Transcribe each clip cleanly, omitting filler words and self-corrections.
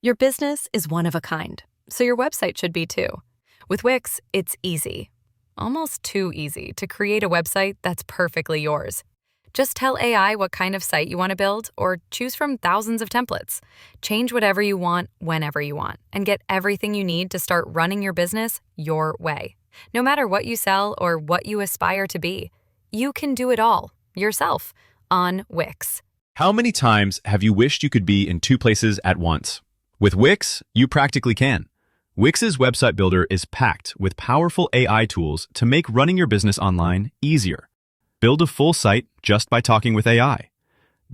Your business is one of a kind, so your website should be too. With Wix, it's easy, almost too easy, to create a website that's perfectly yours. Just tell AI what kind of site you want to build or choose from thousands of templates. Change whatever you want, whenever you want, and get everything you need to start running your business your way. No matter what you sell or what you aspire to be, you can do it all yourself on Wix. How many times have you wished you could be in two places at once? With Wix, you practically can. Wix's website builder is packed with powerful AI tools to make running your business online easier. Build a full site just by talking with AI.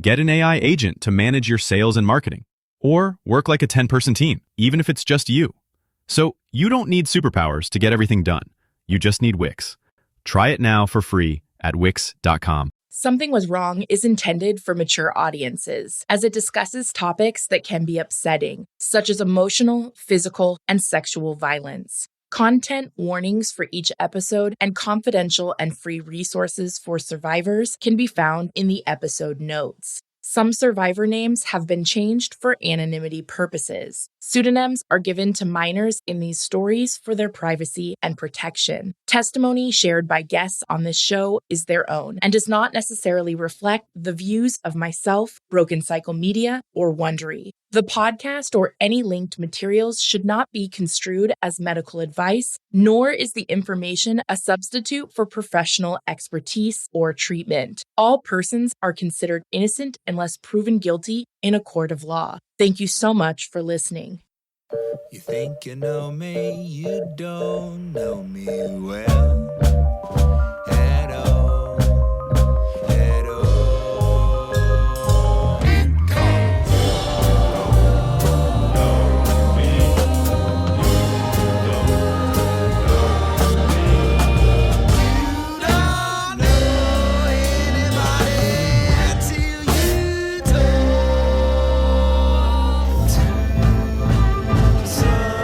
Get an AI agent to manage your sales and marketing. Or work like a 10-person team, even if it's just you. So you don't need superpowers to get everything done. You just need Wix. Try it now for free at Wix.com. Something Was Wrong is intended for mature audiences, as it discusses topics that can be upsetting, such as emotional, physical, and sexual violence. Content warnings for each episode and confidential and free resources for survivors can be found in the episode notes. Some survivor names have been changed for anonymity purposes. Pseudonyms are given to minors in these stories for their privacy and protection. Testimony shared by guests on this show is their own and does not necessarily reflect the views of myself, Broken Cycle Media, or Wondery. The podcast or any linked materials should not be construed as medical advice, nor is the information a substitute for professional expertise or treatment. All persons are considered innocent unless proven guilty in a court of law. Thank you so much for listening. You think you know me, you don't know me well at all, at all. Because know me, you don't know anybody till you talk to someone.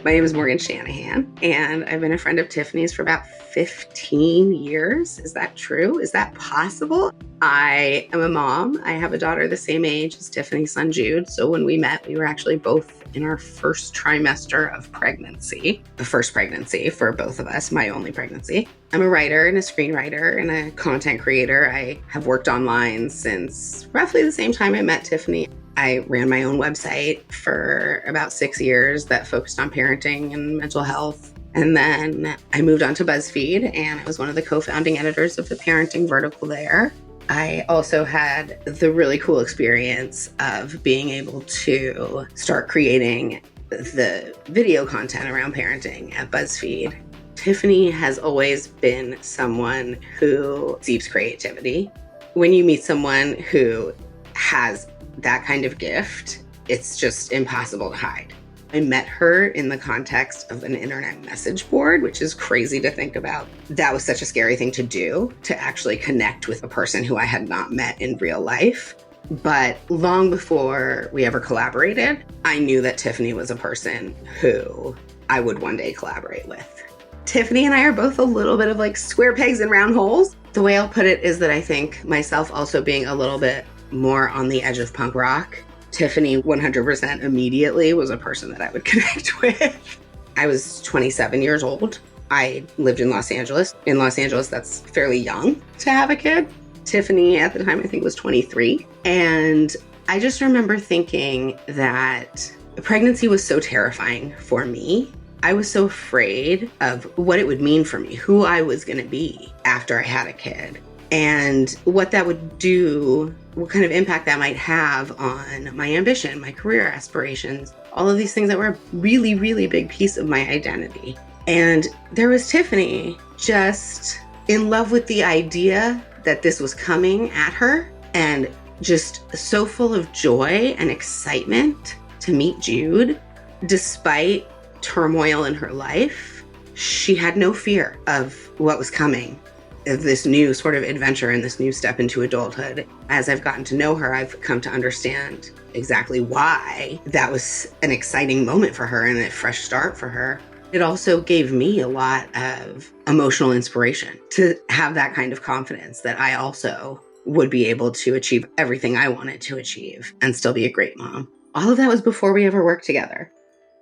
My name is Morgan Shanahan, and I've been a friend of Tiffany's for about 15 years. Is that true? Is that possible? I am a mom. I have a daughter the same age as Tiffany's son, Jude. So when we met, we were actually both in our first trimester of pregnancy. The first pregnancy for both of us, my only pregnancy. I'm a writer and a screenwriter and a content creator. I have worked online since roughly the same time I met Tiffany. I ran my own website for about 6 years that focused on parenting and mental health. And then I moved on to BuzzFeed, and I was one of the co-founding editors of the parenting vertical there. I also had the really cool experience of being able to start creating the video content around parenting at BuzzFeed. Tiffany has always been someone who seeks creativity. When you meet someone who has that kind of gift, it's just impossible to hide. I met her in the context of an internet message board, which is crazy to think about. That was such a scary thing to do, to actually connect with a person who I had not met in real life. But long before we ever collaborated, I knew that Tiffany was a person who I would one day collaborate with. Tiffany and I are both a little bit of like square pegs in round holes. The way I'll put it is that I think myself also being a little bit more on the edge of punk rock, Tiffany 100% immediately was a person that I would connect with. I was 27 years old. I lived in Los Angeles. In Los Angeles, that's fairly young to have a kid. Tiffany at the time, I think, was 23. And I just remember thinking that pregnancy was so terrifying for me. I was so afraid of what it would mean for me, who I was going to be after I had a kid, and what that would do, what kind of impact that might have on my ambition, my career aspirations, all of these things that were a really, really big piece of my identity. And there was Tiffany, just in love with the idea that this was coming at her, and just so full of joy and excitement to meet Jude. Despite turmoil in her life, she had no fear of what was coming, of this new sort of adventure and this new step into adulthood. As I've gotten to know her, I've come to understand exactly why that was an exciting moment for her and a fresh start for her. It also gave me a lot of emotional inspiration to have that kind of confidence that I also would be able to achieve everything I wanted to achieve and still be a great mom. All of that was before we ever worked together.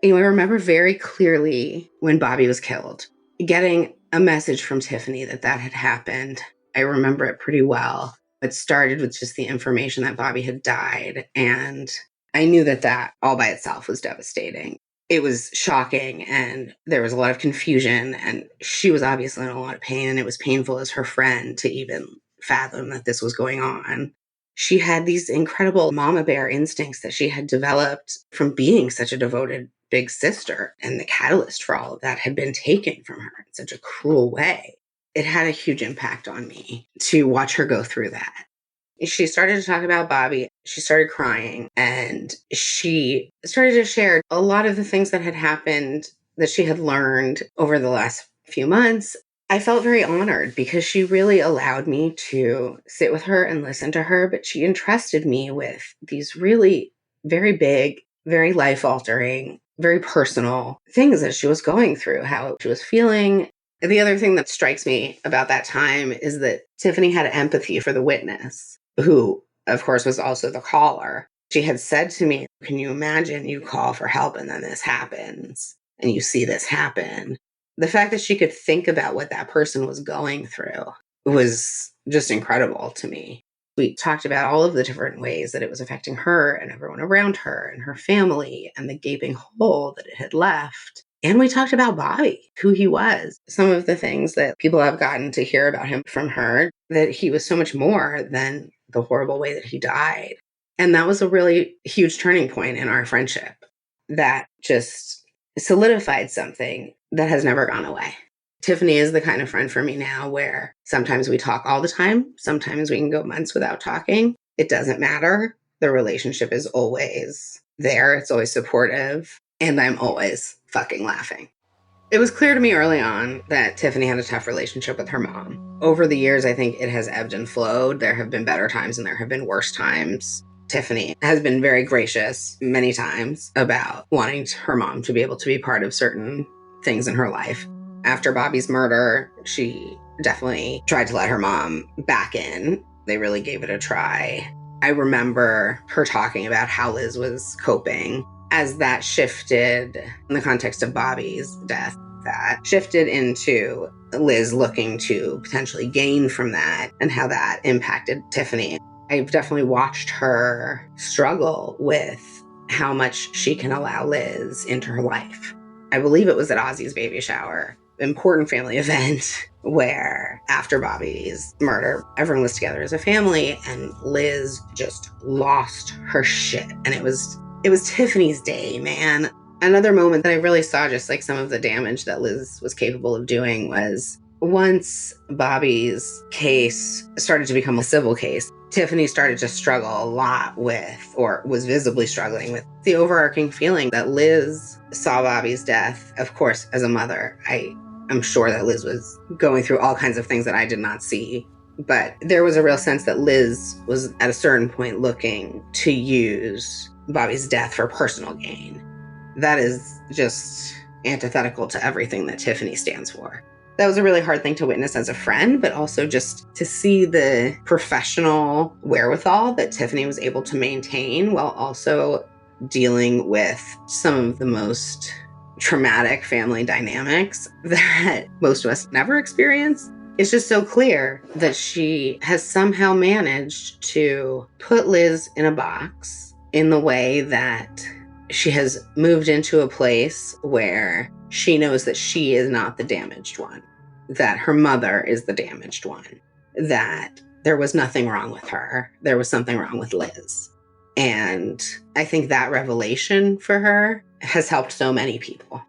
I remember very clearly when Bobby was killed, getting a message from Tiffany that that had happened. I remember it pretty well. It started with just the information that Bobby had died. And I knew that that all by itself was devastating. It was shocking and there was a lot of confusion and she was obviously in a lot of pain and it was painful as her friend to even fathom that this was going on. She had these incredible mama bear instincts that she had developed from being such a devoted big sister, and the catalyst for all of that had been taken from her in such a cruel way. It had a huge impact on me to watch her go through that. She started to talk about Bobby. She started crying and she started to share a lot of the things that had happened that she had learned over the last few months. I felt very honored because she really allowed me to sit with her and listen to her, but she entrusted me with these really very big, very life altering, very personal things that she was going through, how she was feeling. The other thing that strikes me about that time is that Tiffany had empathy for the witness, who, of course, was also the caller. She had said to me, can you imagine you call for help and then this happens and you see this happen? The fact that she could think about what that person was going through was just incredible to me. We talked about all of the different ways that it was affecting her and everyone around her and her family and the gaping hole that it had left. And we talked about Bobby, who he was. Some of the things that people have gotten to hear about him from her, that he was so much more than the horrible way that he died. And that was a really huge turning point in our friendship that just solidified something that has never gone away. Tiffany is the kind of friend for me now where sometimes we talk all the time. Sometimes we can go months without talking. It doesn't matter. The relationship is always there. It's always supportive. And I'm always fucking laughing. It was clear to me early on that Tiffany had a tough relationship with her mom. Over the years, I think it has ebbed and flowed. There have been better times and there have been worse times. Tiffany has been very gracious many times about wanting her mom to be able to be part of certain things in her life. After Bobby's murder, she definitely tried to let her mom back in. They really gave it a try. I remember her talking about how Liz was coping as that shifted in the context of Bobby's death. That shifted into Liz looking to potentially gain from that and how that impacted Tiffany. I've definitely watched her struggle with how much she can allow Liz into her life. I believe it was at Ozzy's baby shower, important family event where after Bobby's murder, everyone was together as a family and Liz just lost her shit. And it was Tiffany's day, man. Another moment that I really saw just like some of the damage that Liz was capable of doing was once Bobby's case started to become a civil case, Tiffany started to struggle a lot with, or was visibly struggling with, the overarching feeling that Liz saw Bobby's death. Of course, as a mother, I'm sure that Liz was going through all kinds of things that I did not see. But there was a real sense that Liz was at a certain point looking to use Bobby's death for personal gain. That is just antithetical to everything that Tiffany stands for. That was a really hard thing to witness as a friend, but also just to see the professional wherewithal that Tiffany was able to maintain while also dealing with some of the most traumatic family dynamics that most of us never experience. It's just so clear that she has somehow managed to put Liz in a box in the way that she has moved into a place where she knows that she is not the damaged one, that her mother is the damaged one, that there was nothing wrong with her. There was something wrong with Liz. And I think that revelation for her has helped so many people.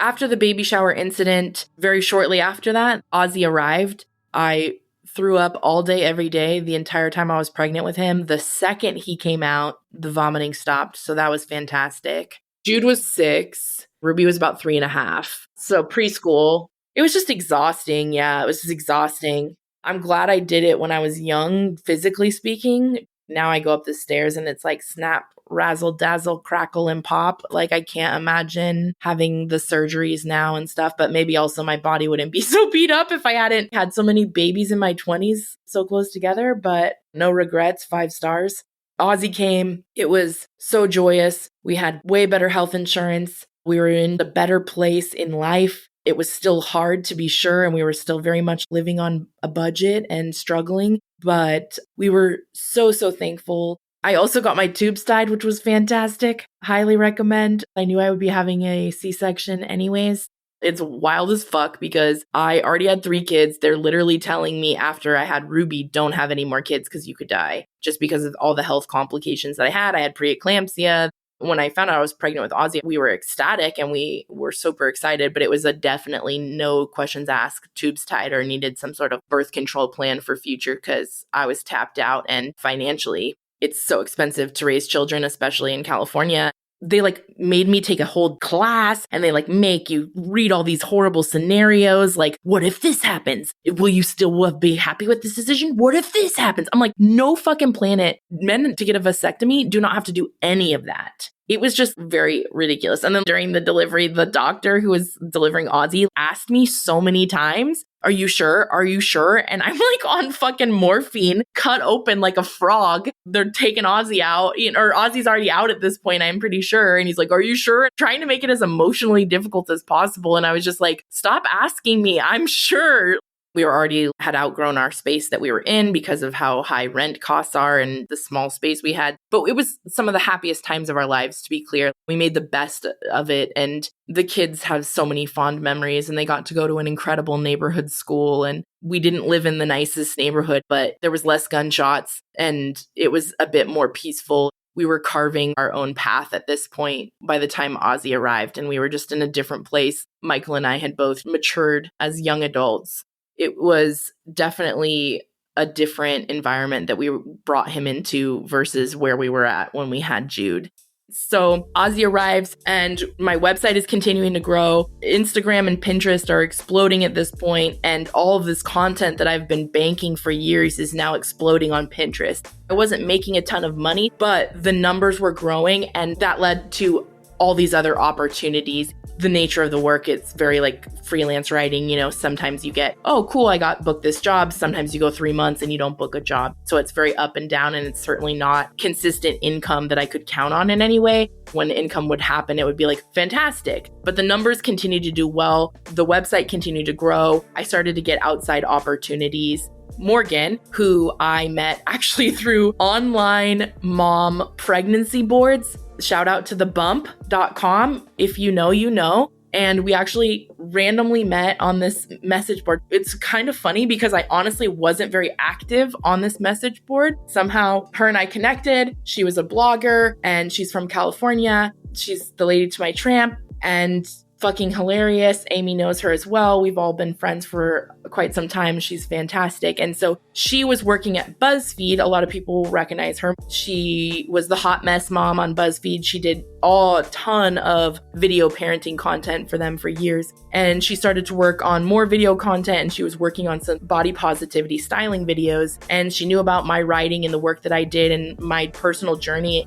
After the baby shower incident, very shortly after that, Ozzy arrived. I threw up all day, every day, the entire time I was pregnant with him. The second he came out, the vomiting stopped. So that was fantastic. Jude was 6. Ruby was about 3.5. So preschool. It was just exhausting. Yeah, it was just exhausting. I'm glad I did it when I was young, physically speaking. Now I go up the stairs and it's like snap, razzle, dazzle, crackle, and pop. Like I can't imagine having the surgeries now and stuff, but maybe also my body wouldn't be so beat up if I hadn't had so many babies in my 20s so close together, but no regrets, 5 stars. Ozzy came. It was so joyous. We had way better health insurance. We were in a better place in life. It was still hard to be sure, and we were still very much living on a budget and struggling, but we were so thankful. I also got my tubes tied, which was fantastic. Highly recommend. I knew I would be having a C-section anyways. It's wild as fuck because I already had 3 kids. They're literally telling me after I had Ruby, don't have any more kids because you could die, just because of all the health complications that I had. I had preeclampsia. When I found out I was pregnant with Ozzy, we were ecstatic and we were super excited, but it was a definitely no questions asked, tubes tied, or needed some sort of birth control plan for future because I was tapped out, and financially it's so expensive to raise children, especially in California. They made me take a whole class and they make you read all these horrible scenarios. Like, what if this happens? Will you still be happy with this decision? What if this happens? I'm like, no fucking planet. Men to get a vasectomy do not have to do any of that. It was just very ridiculous. And then during the delivery, the doctor who was delivering Ozzy asked me so many times, are you sure? Are you sure? And I'm on fucking morphine, cut open like a frog. They're taking Ozzy out, or Ozzy's already out at this point, I'm pretty sure. And he's like, are you sure? Trying to make it as emotionally difficult as possible. And I was just like, stop asking me. I'm sure. We already had outgrown our space that we were in because of how high rent costs are and the small space we had. But it was some of the happiest times of our lives, to be clear. We made the best of it. And the kids have so many fond memories, and they got to go to an incredible neighborhood school. And we didn't live in the nicest neighborhood, but there was less gunshots and it was a bit more peaceful. We were carving our own path at this point by the time Ozzy arrived, and we were just in a different place. Michael and I had both matured as young adults. It was definitely a different environment that we brought him into versus where we were at when we had Jude. So Ozzy arrives and my website is continuing to grow. Instagram and Pinterest are exploding at this point, and all of this content that I've been banking for years is now exploding on Pinterest. I wasn't making a ton of money, but the numbers were growing, and that led to all these other opportunities. The nature of the work, it's very freelance writing. Sometimes you get, oh, cool, I got booked this job. Sometimes you go 3 months and you don't book a job. So it's very up and down, and it's certainly not consistent income that I could count on in any way. When income would happen, it would be fantastic. But the numbers continued to do well. The website continued to grow. I started to get outside opportunities. Morgan, who I met actually through online mom pregnancy boards. Shout out to thebump.com. If you know, you know. And we actually randomly met on this message board. It's kind of funny because I honestly wasn't very active on this message board. Somehow her and I connected. She was a blogger and she's from California. She's the lady to my tramp and fucking hilarious. Amy knows her as well. We've all been friends for quite some time. She's fantastic. And so she was working at BuzzFeed. A lot of people will recognize her. She was the hot mess mom on BuzzFeed. She did a ton of video parenting content for them for years. And she started to work on more video content, and she was working on some body positivity styling videos. And she knew about my writing and the work that I did and my personal journey.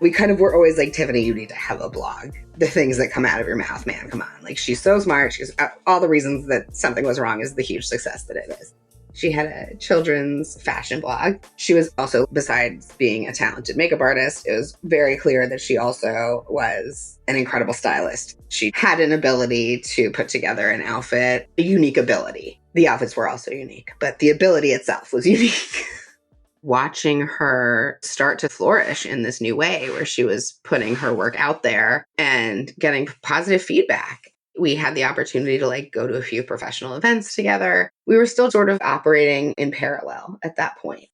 We kind of were always like, Tiffany, you need to have a blog. The things that come out of your mouth, man, come on. She's so smart. She's all the reasons that something was wrong is the huge success that it is. She had a children's fashion blog. She was also, besides being a talented makeup artist, it was very clear that she also was an incredible stylist. She had an ability to put together an outfit, a unique ability. The outfits were also unique, but the ability itself was unique. Watching her start to flourish in this new way where she was putting her work out there and getting positive feedback. We had the opportunity to go to a few professional events together. We were still sort of operating in parallel at that point.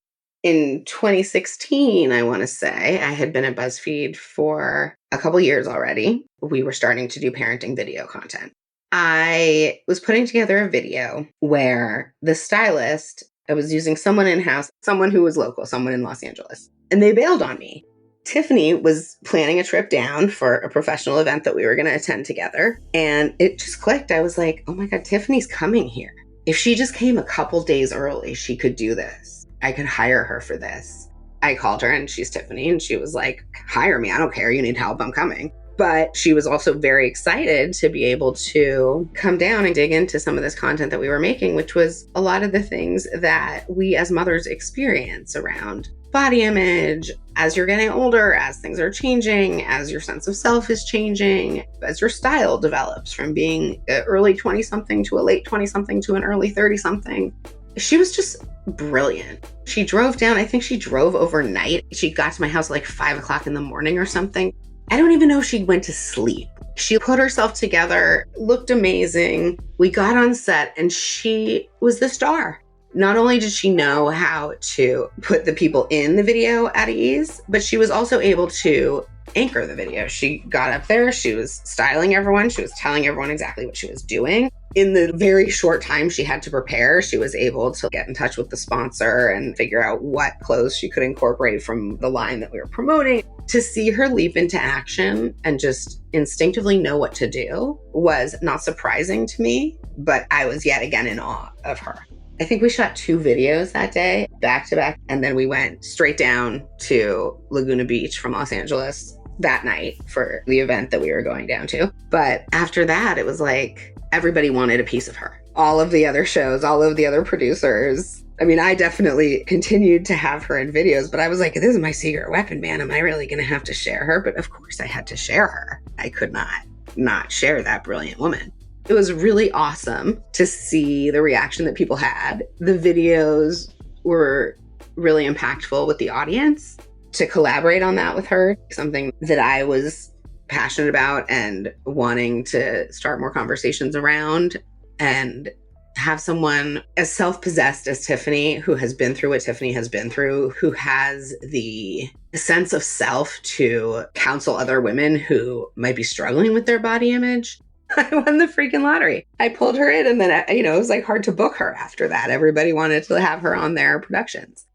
In 2016, I want to say, I had been at BuzzFeed for a couple years already. We were starting to do parenting video content. I was putting together a video where the stylist, I was using someone in-house, someone who was local, someone in Los Angeles, and they bailed on me. Tiffany was planning a trip down for a professional event that we were going to attend together, and it just clicked. I was like, oh my God, Tiffany's coming here. If she just came a couple days early, she could do this. I could hire her for this. I called her and she's Tiffany and she was like, hire me. I don't care. You need help. I'm coming. But she was also very excited to be able to come down and dig into some of this content that we were making, which was a lot of the things that we as mothers experience around body image, as you're getting older, as things are changing, as your sense of self is changing, as your style develops from being an early 20-something to a late 20-something to an early 30-something. She was just brilliant. She drove down, I think she drove overnight. She got to my house like 5 o'clock in the morning or something. I don't even know if she went to sleep. She put herself together, looked amazing. We got on set and she was the star. Not only did she know how to put the people in the video at ease, but she was also able to anchor the video. She got up there, she was styling everyone, she was telling everyone exactly what she was doing. In the very short time she had to prepare, she was able to get in touch with the sponsor and figure out what clothes she could incorporate from the line that we were promoting. To see her leap into action and just instinctively know what to do was not surprising to me, but I was yet again in awe of her. I think we shot 2 videos that day, back to back, and then we went straight down to Laguna Beach from Los Angeles that night for the event that we were going down to. But after that, it was like everybody wanted a piece of her. All of the other shows, all of the other producers. I mean, I definitely continued to have her in videos, but I was like, this is my secret weapon, man. Am I really going to have to share her? But of course I had to share her. I could not share that brilliant woman. It was really awesome to see the reaction that people had. The videos were really impactful with the audience. To collaborate on that with her, something that I was passionate about and wanting to start more conversations around, and have someone as self-possessed as Tiffany, who has been through what Tiffany has been through, who has the sense of self to counsel other women who might be struggling with their body image. I won the freaking lottery. I pulled her in, and then, it was like hard to book her after that. Everybody wanted to have her on their productions.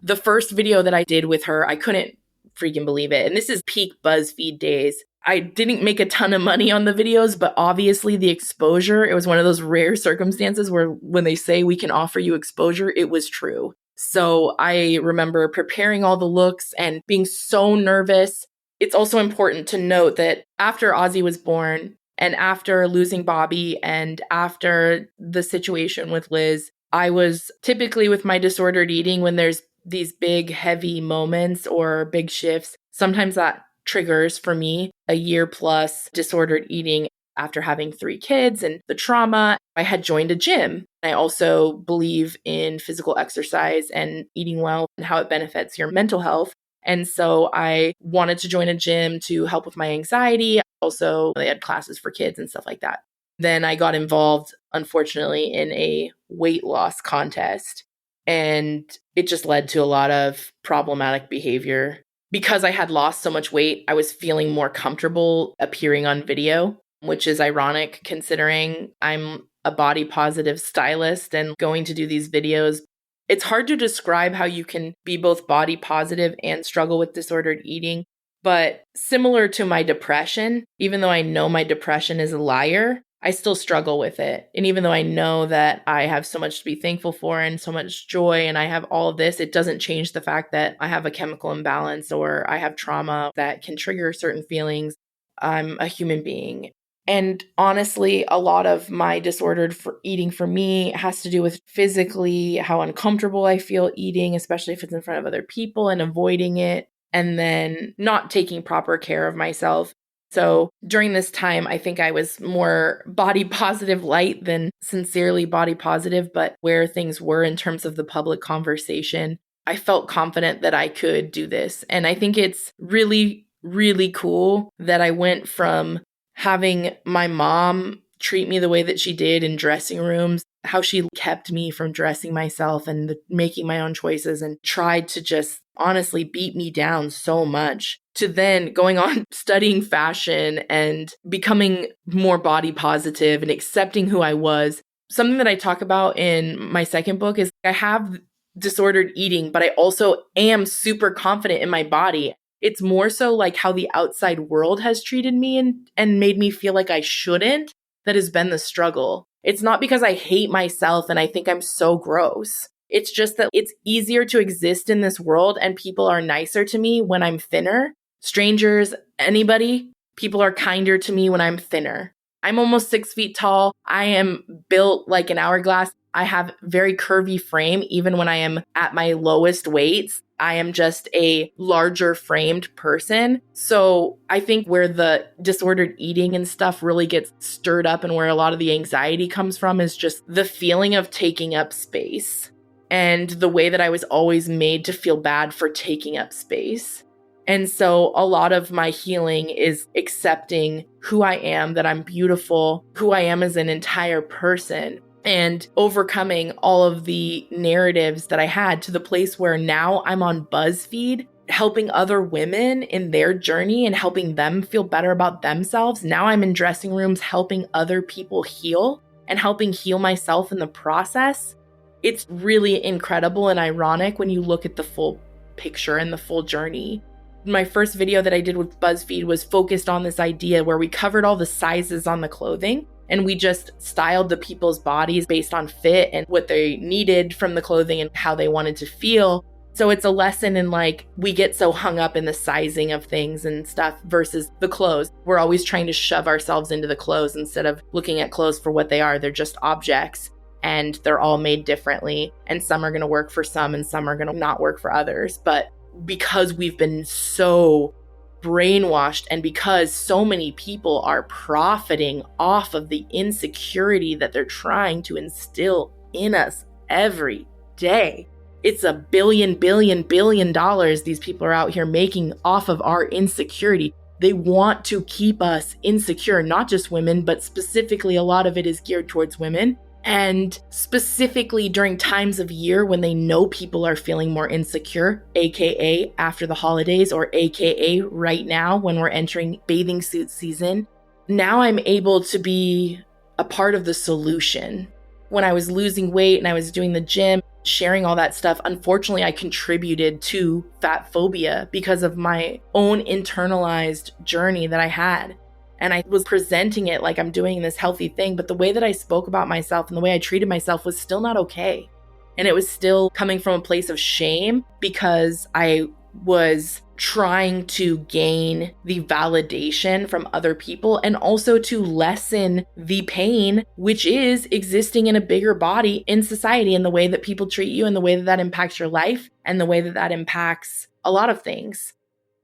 The first video that I did with her, I couldn't freaking believe it. And this is peak BuzzFeed days. I didn't make a ton of money on the videos, but obviously the exposure, it was one of those rare circumstances where when they say we can offer you exposure, it was true. So I remember preparing all the looks and being so nervous. It's also important to note that after Ozzy was born and after losing Bobby and after the situation with Liz, I was typically with my disordered eating when there's these big, heavy moments or big shifts. Sometimes that triggers for me a year plus disordered eating after having 3 kids and the trauma. I had joined a gym. I also believe in physical exercise and eating well and how it benefits your mental health. And so I wanted to join a gym to help with my anxiety. Also, they had classes for kids and stuff like that. Then I got involved, unfortunately, in a weight loss contest. And it just led to a lot of problematic behavior. Because I had lost so much weight, I was feeling more comfortable appearing on video, which is ironic considering I'm a body positive stylist and going to do these videos. It's hard to describe how you can be both body positive and struggle with disordered eating. But similar to my depression, even though I know my depression is a liar, I still struggle with it. And even though I know that I have so much to be thankful for and so much joy and I have all of this, it doesn't change the fact that I have a chemical imbalance or I have trauma that can trigger certain feelings. I'm a human being. And honestly, a lot of my disordered eating for me has to do with physically how uncomfortable I feel eating, especially if it's in front of other people, and avoiding it, and then not taking proper care of myself. So during this time, I think I was more body positive light than sincerely body positive, but where things were in terms of the public conversation, I felt confident that I could do this. And I think it's really, really cool that I went from having my mom treat me the way that she did in dressing rooms, how she kept me from dressing myself and making my own choices and tried to just honestly beat me down so much, to then going on studying fashion and becoming more body positive and accepting who I was. Something that I talk about in my second book is I have disordered eating, but I also am super confident in my body. It's more so like how the outside world has treated me and made me feel like I shouldn't that has been the struggle. It's not because I hate myself and I think I'm so gross. It's just that it's easier to exist in this world and people are nicer to me when I'm thinner. Strangers, anybody, people are kinder to me when I'm thinner. I'm almost 6 feet tall. I am built like an hourglass. I have very curvy frame even when I am at my lowest weights. I am just a larger framed person. So I think where the disordered eating and stuff really gets stirred up and where a lot of the anxiety comes from is just the feeling of taking up space and the way that I was always made to feel bad for taking up space. And so a lot of my healing is accepting who I am, that I'm beautiful, who I am as an entire person, and overcoming all of the narratives that I had to the place where now I'm on BuzzFeed helping other women in their journey and helping them feel better about themselves. Now I'm in dressing rooms helping other people heal and helping heal myself in the process. It's really incredible and ironic when you look at the full picture and the full journey. My first video that I did with BuzzFeed was focused on this idea where we covered all the sizes on the clothing and we just styled the people's bodies based on fit and what they needed from the clothing and how they wanted to feel. So it's a lesson in like, we get so hung up in the sizing of things and stuff versus the clothes. We're always trying to shove ourselves into the clothes instead of looking at clothes for what they are. They're just objects and they're all made differently. And some are going to work for some and some are going to not work for others. But because we've been so brainwashed and because so many people are profiting off of the insecurity that they're trying to instill in us every day. It's $1 billion these people are out here making off of our insecurity. They want to keep us insecure, not just women, but specifically a lot of it is geared towards women. And specifically during times of year when they know people are feeling more insecure, aka after the holidays or aka right now when we're entering bathing suit season. Now I'm able to be a part of the solution. When I was losing weight and I was doing the gym, sharing all that stuff, unfortunately, I contributed to fatphobia because of my own internalized journey that I had. And I was presenting it like I'm doing this healthy thing, but the way that I spoke about myself and the way I treated myself was still not okay. And it was still coming from a place of shame because I was trying to gain the validation from other people and also to lessen the pain, which is existing in a bigger body in society and the way that people treat you and the way that that impacts your life and the way that that impacts a lot of things.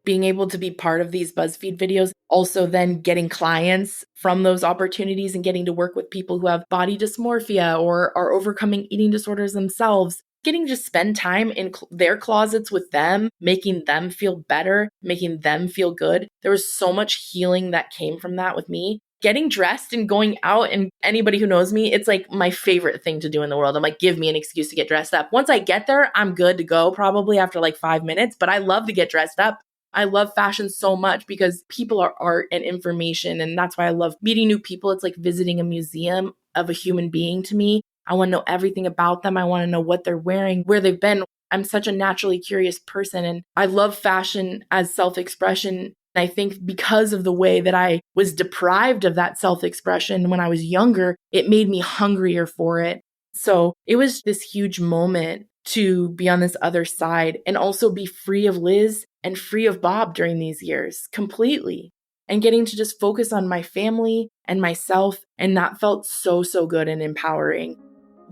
Being able to be part of these BuzzFeed videos, also then getting clients from those opportunities and getting to work with people who have body dysmorphia or are overcoming eating disorders themselves, getting to spend time in their closets with them, making them feel better, making them feel good. There was so much healing that came from that with me. Getting dressed and going out, and anybody who knows me, it's like my favorite thing to do in the world. I'm like, give me an excuse to get dressed up. Once I get there, I'm good to go probably after like 5 minutes, but I love to get dressed up. I love fashion so much because people are art and information. And that's why I love meeting new people. It's like visiting a museum of a human being to me. I want to know everything about them. I want to know what they're wearing, where they've been. I'm such a naturally curious person. And I love fashion as self-expression. I think because of the way that I was deprived of that self-expression when I was younger, it made me hungrier for it. So it was this huge moment to be on this other side and also be free of Liz and free of Bob during these years completely and getting to just focus on my family and myself. And that felt so, so good and empowering.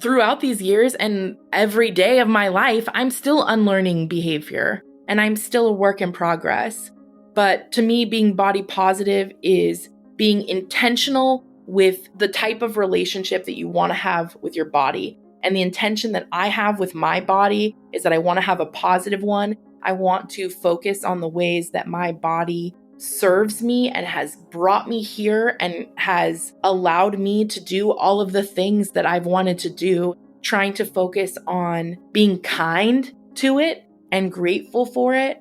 Throughout these years and every day of my life, I'm still unlearning behavior and I'm still a work in progress. But to me, being body positive is being intentional with the type of relationship that you want to have with your body. And the intention that I have with my body is that I want to have a positive one. I want to focus on the ways that my body serves me and has brought me here and has allowed me to do all of the things that I've wanted to do, trying to focus on being kind to it and grateful for it.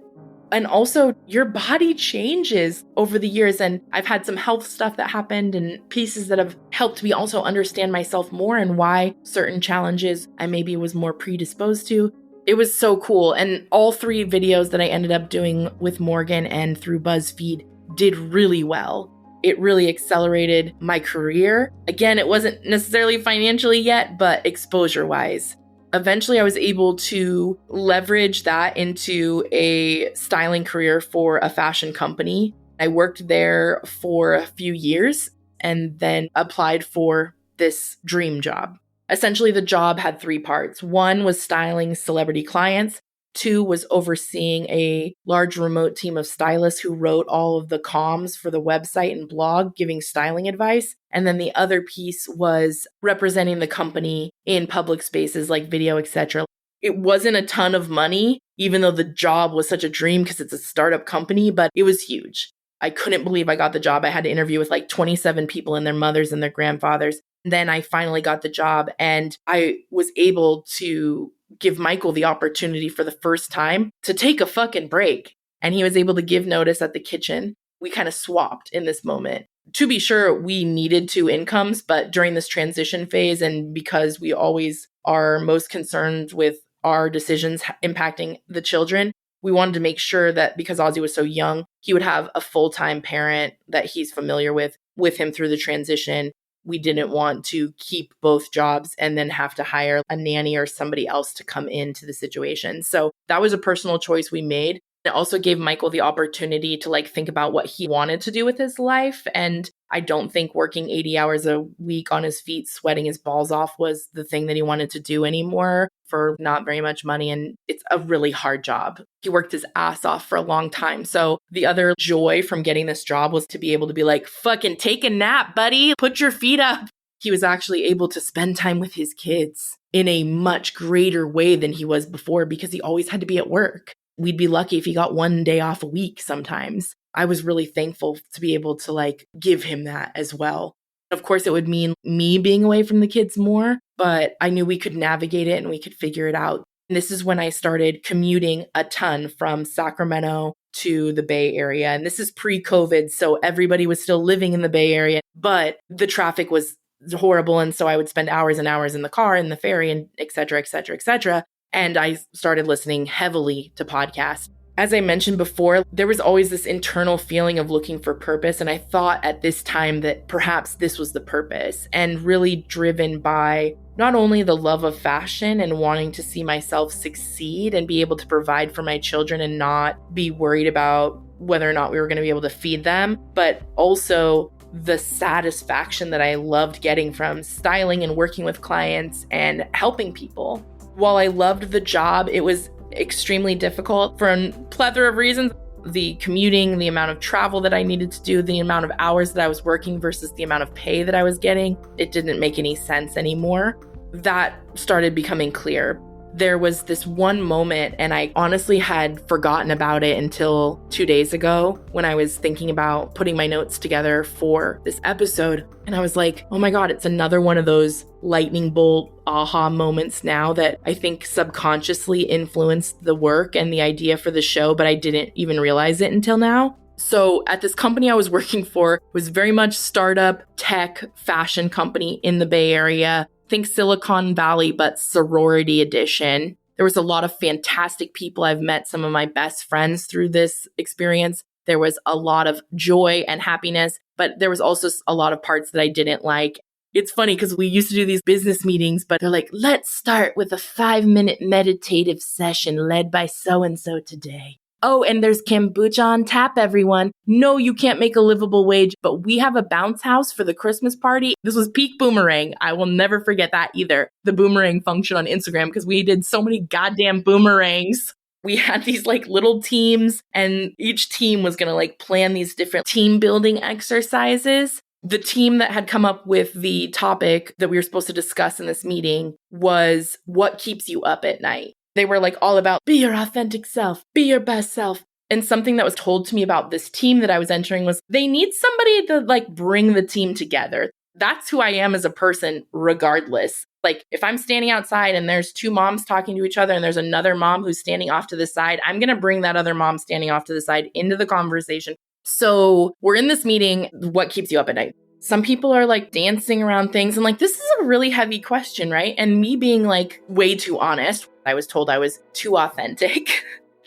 And also, your body changes over the years. And I've had some health stuff that happened and pieces that have helped me also understand myself more and why certain challenges I maybe was more predisposed to. It was so cool. And all 3 videos that I ended up doing with Morgan and through BuzzFeed did really well. It really accelerated my career. Again, it wasn't necessarily financially yet, but exposure-wise. Eventually, I was able to leverage that into a styling career for a fashion company. I worked there for a few years and then applied for this dream job. Essentially, the job had three parts. One was styling celebrity clients. Two was overseeing a large remote team of stylists who wrote all of the comms for the website and blog, giving styling advice. And then the other piece was representing the company in public spaces like video, etc. It wasn't a ton of money, even though the job was such a dream because it's a startup company, but it was huge. I couldn't believe I got the job. I had to interview with like 27 people and their mothers and their grandfathers. Then I finally got the job and I was able to give Michael the opportunity for the first time to take a fucking break. And he was able to give notice at the kitchen. We kind of swapped in this moment. To be sure, we needed two incomes, but during this transition phase, and because we always are most concerned with our decisions impacting the children, we wanted to make sure that because Ozzy was so young, he would have a full-time parent that he's familiar with him through the transition. We didn't want to keep both jobs and then have to hire a nanny or somebody else to come into the situation. So that was a personal choice we made. It also gave Michael the opportunity to think about what he wanted to do with his life. And I don't think working 80 hours a week on his feet, sweating his balls off was the thing that he wanted to do anymore for not very much money. And it's a really hard job. He worked his ass off for a long time. So the other joy from getting this job was to be able to be like, fucking take a nap, buddy. Put your feet up. He was actually able to spend time with his kids in a much greater way than he was before because he always had to be at work. We'd be lucky if he got one day off a week sometimes. I was really thankful to be able to give him that as well. Of course, it would mean me being away from the kids more, but I knew we could navigate it and we could figure it out. And this is when I started commuting a ton from Sacramento to the Bay Area. And this is pre-COVID, so everybody was still living in the Bay Area, but the traffic was horrible. And so I would spend hours and hours in the car, in the ferry, and et cetera, et cetera, et cetera. And I started listening heavily to podcasts. As I mentioned before, there was always this internal feeling of looking for purpose. And I thought at this time that perhaps this was the purpose, and really driven by not only the love of fashion and wanting to see myself succeed and be able to provide for my children and not be worried about whether or not we were going to be able to feed them, but also the satisfaction that I loved getting from styling and working with clients and helping people. While I loved the job, it was extremely difficult for a plethora of reasons. The commuting, the amount of travel that I needed to do, the amount of hours that I was working versus the amount of pay that I was getting, it didn't make any sense anymore. That started becoming clear. There was this one moment, and I honestly had forgotten about it until 2 days ago when I was thinking about putting my notes together for this episode. And I was like, oh my God, it's another one of those lightning bolt aha moments now that I think subconsciously influenced the work and the idea for the show, but I didn't even realize it until now. So at this company I was working for, was very much startup tech fashion company in the Bay Area. Think Silicon Valley, but sorority edition. There was a lot of fantastic people. I've met some of my best friends through this experience. There was a lot of joy and happiness, but there was also a lot of parts that I didn't like. It's funny because we used to do these business meetings, but they're like, let's start with a 5-minute meditative session led by so-and-so today. Oh, and there's kombucha on tap, everyone. No, you can't make a livable wage, but we have a bounce house for the Christmas party. This was peak boomerang. I will never forget that either. The boomerang function on Instagram, because we did so many goddamn boomerangs. We had these little teams, and each team was going to plan these different team building exercises. The team that had come up with the topic that we were supposed to discuss in this meeting was what keeps you up at night. They were all about be your authentic self, be your best self. And something that was told to me about this team that I was entering was they need somebody to bring the team together. That's who I am as a person, regardless. If I'm standing outside and there's two moms talking to each other and there's another mom who's standing off to the side, I'm going to bring that other mom standing off to the side into the conversation. So we're in this meeting. What keeps you up at night? Some people are dancing around things and this is a really heavy question, right? And me being way too honest, I was told I was too authentic.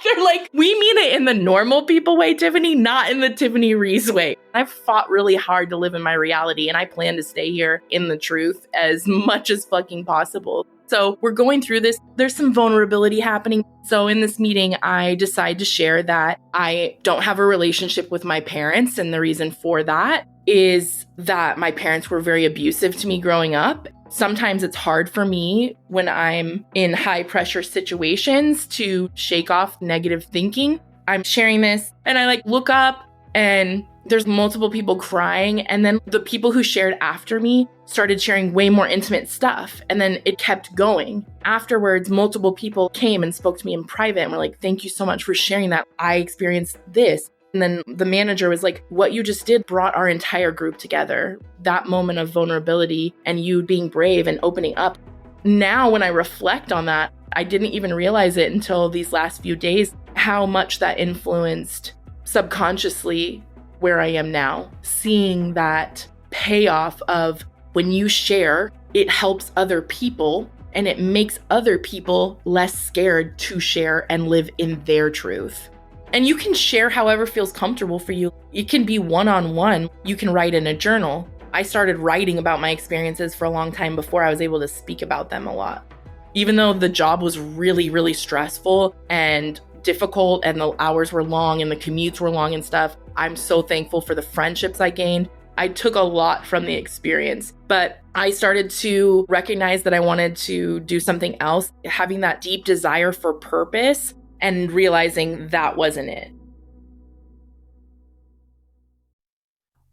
They're like, we mean it in the normal people way, Tiffany, not in the Tiffany Reese way. I've fought really hard to live in my reality, and I plan to stay here in the truth as much as fucking possible. So we're going through this. There's some vulnerability happening. So in this meeting, I decide to share that I don't have a relationship with my parents. And the reason for that is that my parents were very abusive to me growing up. Sometimes it's hard for me when I'm in high pressure situations to shake off negative thinking. I'm sharing this and I look up and there's multiple people crying. And then the people who shared after me started sharing way more intimate stuff. And then it kept going. Afterwards, multiple people came and spoke to me in private and were like, thank you so much for sharing that. I experienced this. And then the manager was like, what you just did brought our entire group together. That moment of vulnerability and you being brave and opening up. Now, when I reflect on that, I didn't even realize it until these last few days, how much that influenced subconsciously where I am now. Seeing that payoff of when you share, it helps other people and it makes other people less scared to share and live in their truth. And you can share however feels comfortable for you. It can be one-on-one. You can write in a journal. I started writing about my experiences for a long time before I was able to speak about them a lot. Even though the job was really, really stressful and difficult and the hours were long and the commutes were long and stuff, I'm so thankful for the friendships I gained. I took a lot from the experience, but I started to recognize that I wanted to do something else, having that deep desire for purpose and realizing that wasn't it.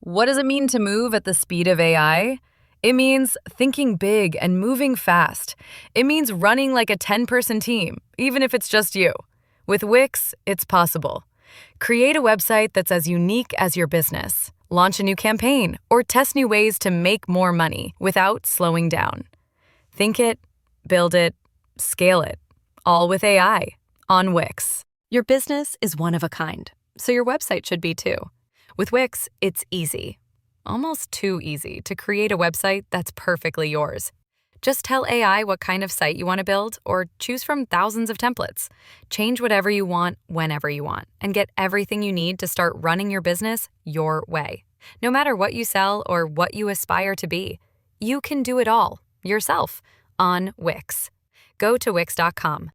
What does it mean to move at the speed of AI? It means thinking big and moving fast. It means running like a 10-person team, even if it's just you. With Wix, it's possible. Create a website that's as unique as your business. Launch a new campaign or test new ways to make more money without slowing down. Think it, build it, scale it, all with AI on Wix. Your business is one of a kind, so your website should be too. With Wix, it's easy, almost too easy, to create a website that's perfectly yours. Just tell AI what kind of site you want to build or choose from thousands of templates. Change whatever you want, whenever you want, and get everything you need to start running your business your way. No matter what you sell or what you aspire to be, you can do it all yourself on Wix. Go to Wix.com.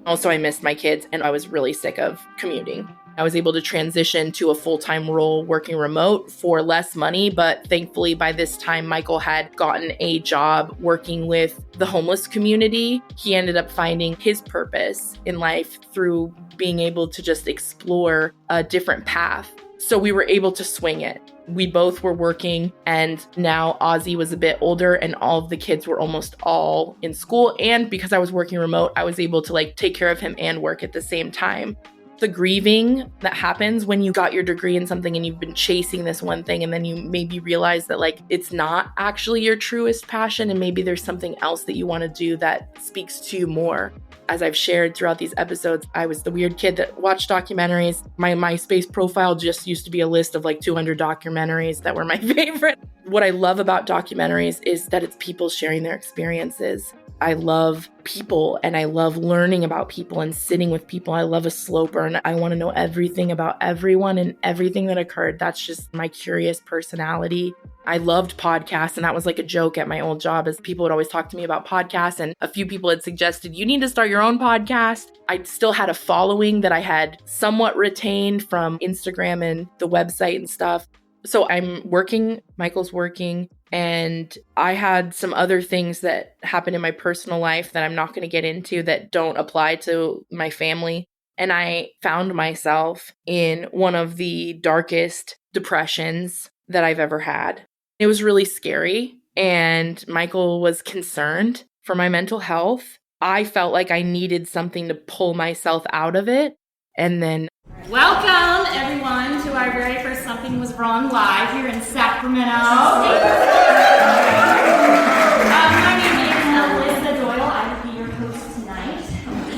Also, I missed my kids and I was really sick of commuting. I was able to transition to a full-time role working remote for less money, but thankfully by this time, Michael had gotten a job working with the homeless community. He ended up finding his purpose in life through being able to just explore a different path. So we were able to swing it. We both were working, and now Ozzy was a bit older and all of the kids were almost all in school. And because I was working remote, I was able to take care of him and work at the same time. The grieving that happens when you got your degree in something and you've been chasing this one thing and then you maybe realize that it's not actually your truest passion and maybe there's something else that you want to do that speaks to you more. As I've shared throughout these episodes, I was the weird kid that watched documentaries. My MySpace profile just used to be a list of 200 documentaries that were my favorite. What I love about documentaries is that it's people sharing their experiences. I love people and I love learning about people and sitting with people. I love a slow burn. I want to know everything about everyone and everything that occurred. That's just my curious personality. I loved podcasts, and that was a joke at my old job, as people would always talk to me about podcasts, and a few people had suggested, you need to start your own podcast. I still had a following that I had somewhat retained from Instagram and the website and stuff. So I'm working, Michael's working, and I had some other things that happened in my personal life that I'm not going to get into that don't apply to my family. And I found myself in one of the darkest depressions that I've ever had. It was really scary, and Michael was concerned for my mental health. I felt like I needed something to pull myself out of it. And then welcome, everyone, to our very first Something Was Wrong live here in Sacramento. My name is Alyssa Doyle. I will be your host tonight.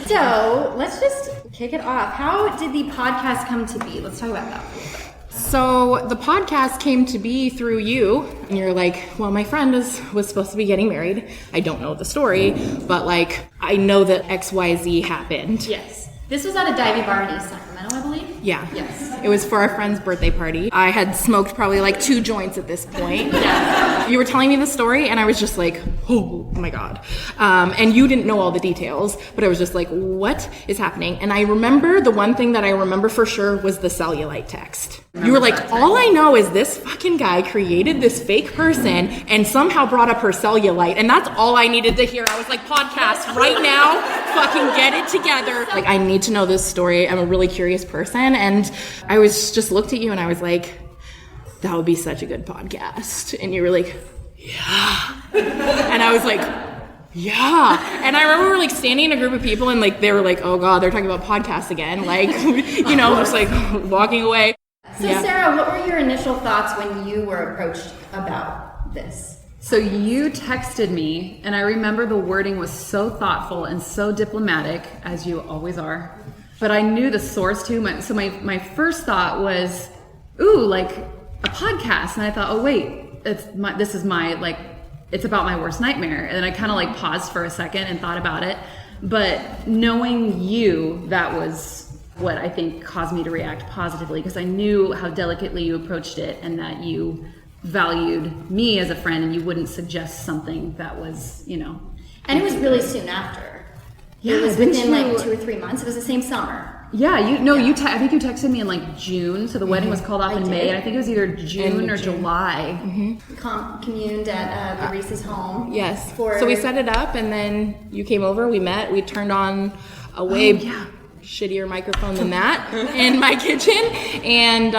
So let's just kick it off. How did the podcast come to be? Let's talk about that a little bit. So the podcast came to be through you, and you're like, well, my friend was supposed to be getting married. I don't know the story, but like, I know that XYZ happened. Yes. This was at a diving bar in East Sacramento, I believe. Yeah. Yes. It was for our friend's birthday party. I had smoked probably like 2 joints at this point. Yeah. You were telling me the story, and I was just like, oh my God. And you didn't know all the details, but I was just like, what is happening? And I remember the one thing that I remember for sure was the cellulite text. You were like, all I know is this fucking guy created this fake person and somehow brought up her cellulite. And that's all I needed to hear. I was like, podcast right now, fucking get it together. Like, I need to know this story. I'm a really curious person. And I was just looked at you and I was like, that would be such a good podcast. And you were like, yeah. And I was like, yeah. And I remember we were like standing in a group of people and like, they were like, oh God, they're talking about podcasts again. Like, you know, just like walking away. So Sarah, what were your initial thoughts when you were approached about this? So you texted me, and I remember the wording was so thoughtful and so diplomatic, as you always are. But I knew the source too. So my first thought was, ooh, like a podcast. And I thought, oh wait, it's about my worst nightmare. And then I kind of like paused for a second and thought about it. But knowing you, that was what I think caused me to react positively, because I knew how delicately you approached it and that you valued me as a friend and you wouldn't suggest something that was, you know. And it was really soon after. Yeah, it was within like 2 or 3 months. It was the same summer. Yeah, I think you texted me in like June, so the wedding was called off in May, and I think it was either June or July. We communed at Reese's home. Yes. So we set it up, and then you came over, we met, we turned on a way shittier microphone than that in my kitchen, and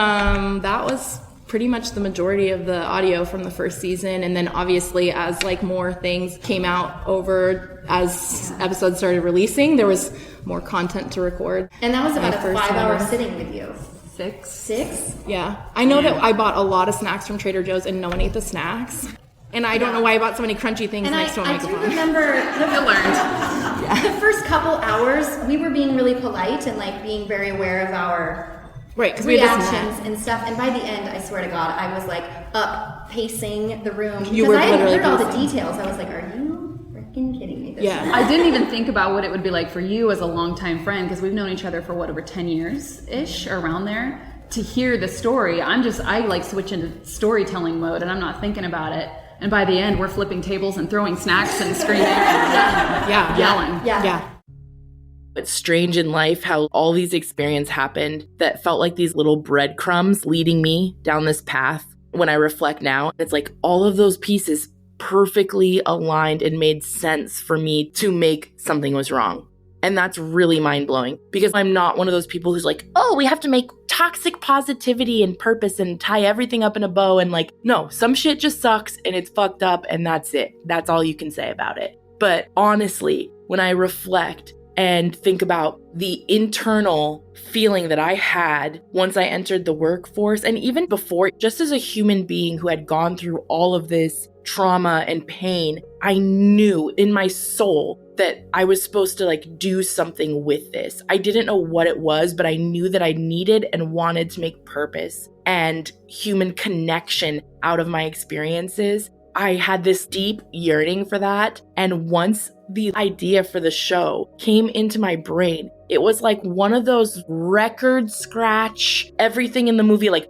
that was pretty much the majority of the audio from the first season. And then obviously as like more things came out over as episodes started releasing, there was more content to record. And that was about a 5-hour sitting with you. 6? Yeah. I know that I bought a lot of snacks from Trader Joe's and no one ate the snacks. And I don't know why I bought so many crunchy things and next to a microphone. I do remember the first couple hours, we were being really polite and like being very aware of our reactions and stuff. And by the end, I swear to God, I was like up pacing the room because I had heard all the details. I was like, are you freaking kidding me? I didn't even think about what it would be like for you as a longtime friend, because we've known each other for over 10 years-ish, around there. To hear the story, I like switch into storytelling mode and I'm not thinking about it. And by the end, we're flipping tables and throwing snacks and screaming and yelling. Yeah. It's strange in life how all these experiences happened that felt like these little breadcrumbs leading me down this path. When I reflect now, it's like all of those pieces perfectly aligned and made sense for me to make something was wrong. And that's really mind-blowing, because I'm not one of those people who's like, oh, we have to make toxic positivity and purpose and tie everything up in a bow. And like, no, some shit just sucks and it's fucked up and that's it. That's all you can say about it. But honestly, when I reflect and think about the internal feeling that I had once I entered the workforce, and even before, just as a human being who had gone through all of this trauma and pain, I knew in my soul that I was supposed to like do something with this. I didn't know what it was, but I knew that I needed and wanted to make purpose and human connection out of my experiences. I had this deep yearning for that. And once the idea for the show came into my brain, it was like one of those record scratch, everything in the movie, like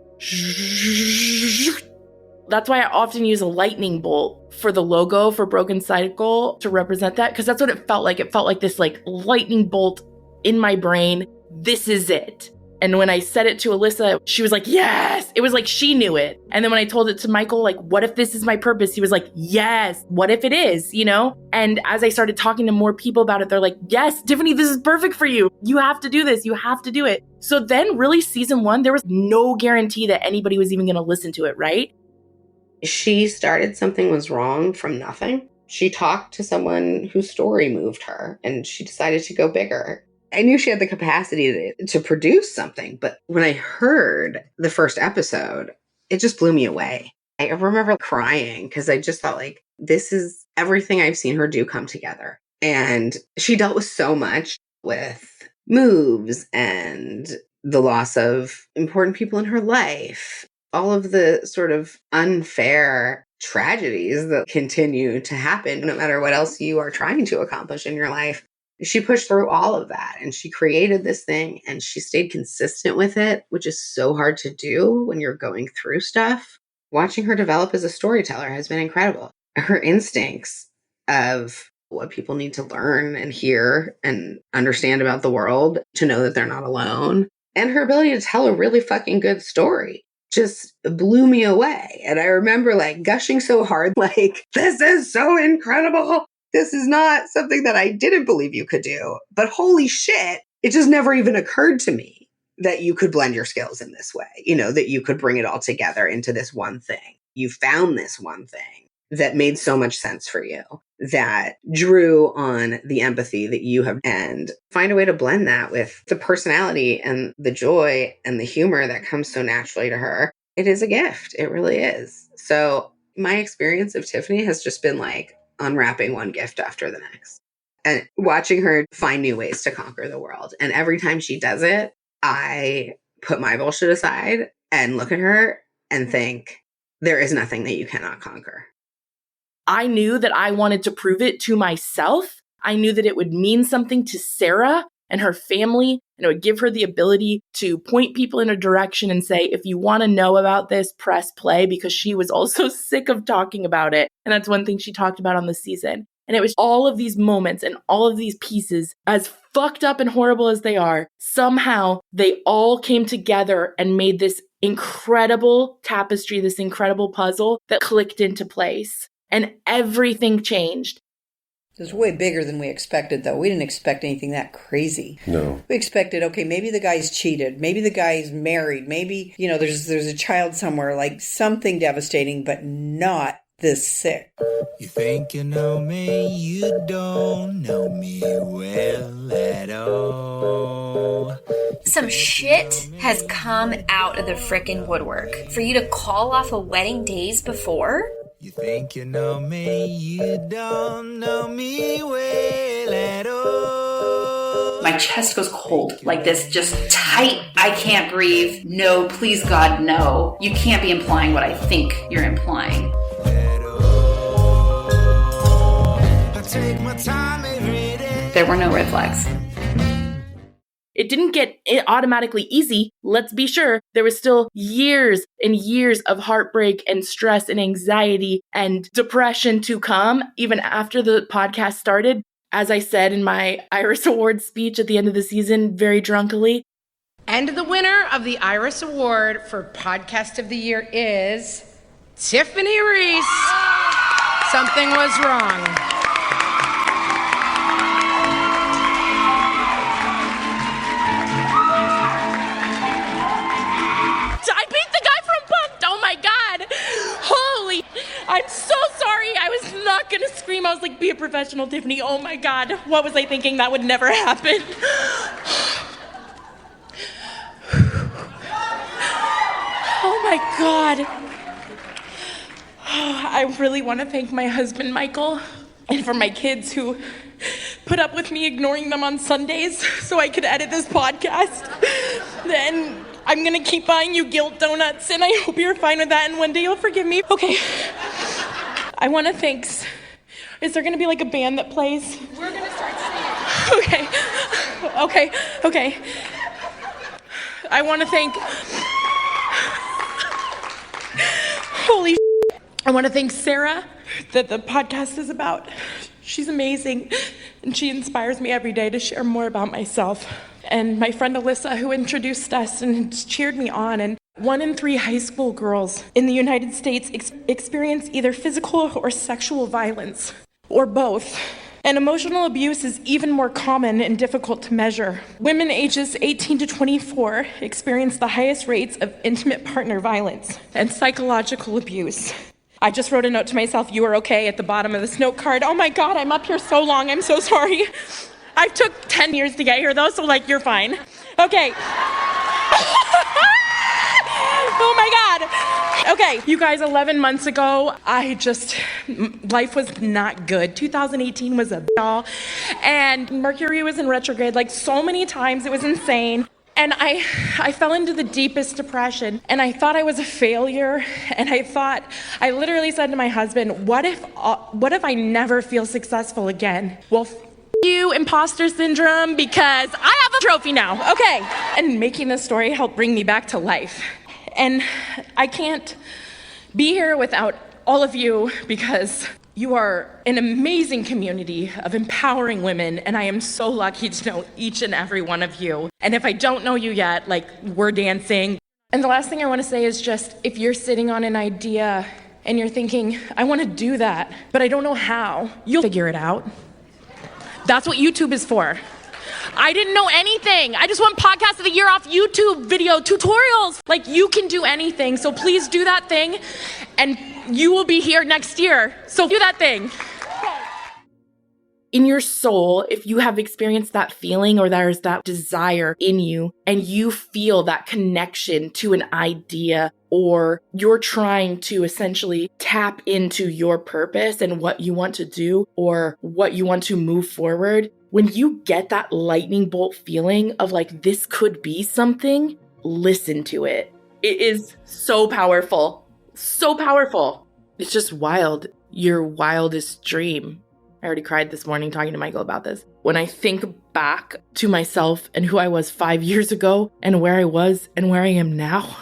that's why I often use a lightning bolt for the logo for Broken Cycle to represent that, because that's what it felt like. It felt like this like lightning bolt in my brain. This is it. And when I said it to Alyssa, she was like, yes. It was like she knew it. And then when I told it to Michael, like, what if this is my purpose? He was like, yes. What if it is, you know? And as I started talking to more people about it, they're like, yes, Tiffany, this is perfect for you. You have to do this. You have to do it. So then really season 1, there was no guarantee that anybody was even going to listen to it, right? She started Something Was Wrong from nothing. She talked to someone whose story moved her and she decided to go bigger. I knew she had the capacity to produce something, but when I heard the first episode, it just blew me away. I remember crying because I just felt like this is everything I've seen her do come together. And she dealt with so much, with moves and the loss of important people in her life, all of the sort of unfair tragedies that continue to happen, no matter what else you are trying to accomplish in your life. She pushed through all of that and she created this thing and she stayed consistent with it, which is so hard to do when you're going through stuff. Watching her develop as a storyteller has been incredible. Her instincts of what people need to learn and hear and understand about the world to know that they're not alone, and her ability to tell a really fucking good story just blew me away. And I remember like gushing so hard, like, this is so incredible. This is not something that I didn't believe you could do, but holy shit, it just never even occurred to me that you could blend your skills in this way, that you could bring it all together into this one thing. You found this one thing that made so much sense for you, that drew on the empathy that you have, and find a way to blend that with the personality and the joy and the humor that comes so naturally to her. It is a gift. It really is. So my experience of Tiffany has just been like unwrapping one gift after the next and watching her find new ways to conquer the world. And every time she does it, I put my bullshit aside and look at her and think, there is nothing that you cannot conquer. I knew that I wanted to prove it to myself. I knew that it would mean something to Sara and her family, and it would give her the ability to point people in a direction and say, if you want to know about this, press play, because she was also sick of talking about it. And that's one thing she talked about on the season. And it was all of these moments and all of these pieces, as fucked up and horrible as they are, somehow they all came together and made this incredible tapestry, this incredible puzzle that clicked into place. And everything changed. It was way bigger than we expected, though. We didn't expect anything that crazy. No. We expected, okay, maybe the guy's cheated. Maybe the guy's married. Maybe, there's a child somewhere, like something devastating, but not this sick. You think you know me, you don't know me well at all. Some shit has come out of the frickin' woodwork. For you to call off a wedding days before? You think you know me, you don't know me well at all. My chest goes cold, like this, just tight. I can't breathe. No, please God, no. You can't be implying what I think you're implying. I take my time every day. There were no red flags. It didn't get automatically easy. Let's be sure. There was still years and years of heartbreak and stress and anxiety and depression to come, even after the podcast started. As I said in my Iris Award speech at the end of the season, very drunkily. And the winner of the Iris Award for Podcast of the Year is Tiffany Reese. Something was wrong. I'm so sorry. I was not going to scream. I was like, be a professional, Tiffany. Oh my God. What was I thinking? That would never happen. Oh my God. I really want to thank my husband, Michael, and for my kids who put up with me ignoring them on Sundays so I could edit this podcast. Then I'm going to keep buying you guilt donuts, and I hope you're fine with that, and one day you'll forgive me. Okay. I want to thank... Is there going to be like a band that plays? We're going to start singing. Okay. I want to thank... Holy I want to thank Sara that the podcast is about. She's amazing, and she inspires me every day to share more about myself. And my friend Alyssa, who introduced us and cheered me on. And 1 in 3 high school girls in the United States experience either physical or sexual violence, or both. And emotional abuse is even more common and difficult to measure. Women ages 18 to 24 experience the highest rates of intimate partner violence and psychological abuse. I just wrote a note to myself, you are okay, at the bottom of this note card. Oh my God, I'm up here so long, I'm so sorry. I took 10 years to get here though, so like, you're fine. Okay. Oh my God. Okay, you guys, 11 months ago, life was not good. 2018 was a y'all, and Mercury was in retrograde like so many times, it was insane. And I fell into the deepest depression, and I thought I was a failure. And I literally said to my husband, what if I never feel successful again? Well, you, imposter syndrome, because I have a trophy now. Okay. And making this story helped bring me back to life. And I can't be here without all of you, because you are an amazing community of empowering women, and I am so lucky to know each and every one of you. And if I don't know you yet, we're dancing. And the last thing I want to say is just, if you're sitting on an idea and you're thinking, I want to do that, but I don't know how, you'll figure it out. That's what YouTube is for. I didn't know anything. I just won Podcast of the Year off YouTube video tutorials. You can do anything, so please do that thing, and you will be here next year. So do that thing. In your soul, if you have experienced that feeling or there's that desire in you and you feel that connection to an idea, or you're trying to essentially tap into your purpose and what you want to do or what you want to move forward, when you get that lightning bolt feeling of this could be something, listen to it. It is so powerful. So powerful. It's just wild. Your wildest dream. I already cried this morning talking to Michael about this. When I think back to myself and who I was 5 years ago and where I was and where I am now,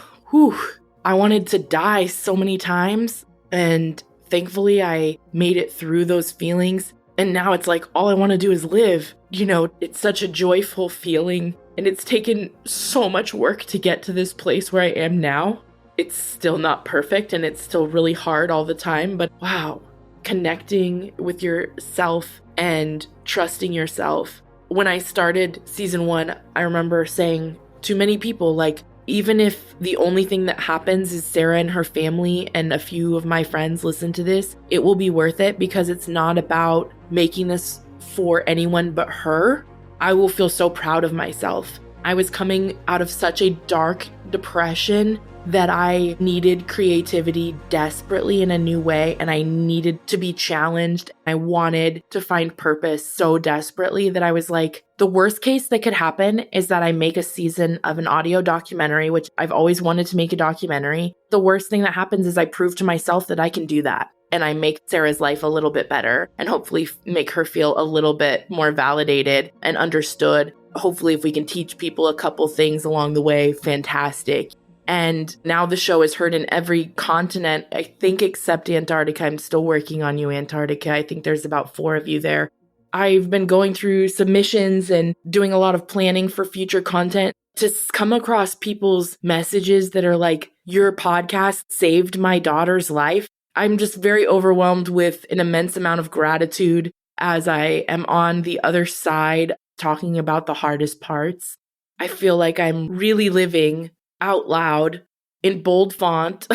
I wanted to die so many times. And thankfully I made it through those feelings. And now it's all I want to do is live. It's such a joyful feeling. And it's taken so much work to get to this place where I am now. It's still not perfect and it's still really hard all the time. But wow. Connecting with yourself and trusting yourself. When I started season 1, I remember saying to many people, even if the only thing that happens is Sara and her family and a few of my friends listen to this, it will be worth it, because it's not about making this for anyone but her. I will feel so proud of myself. I was coming out of such a dark depression that I needed creativity desperately in a new way, and I needed to be challenged. I wanted to find purpose so desperately that I was the worst case that could happen is that I make a season of an audio documentary, which I've always wanted to make a documentary. The worst thing that happens is I prove to myself that I can do that. And I make Sara's life a little bit better and hopefully make her feel a little bit more validated and understood. Hopefully, if we can teach people a couple things along the way, fantastic. And now the show is heard in every continent, I think, except Antarctica. I'm still working on you, Antarctica. I think there's about 4 of you there. I've been going through submissions and doing a lot of planning for future content to come across people's messages that are your podcast saved my daughter's life. I'm just very overwhelmed with an immense amount of gratitude as I am on the other side talking about the hardest parts. I feel like I'm really living out loud in bold font,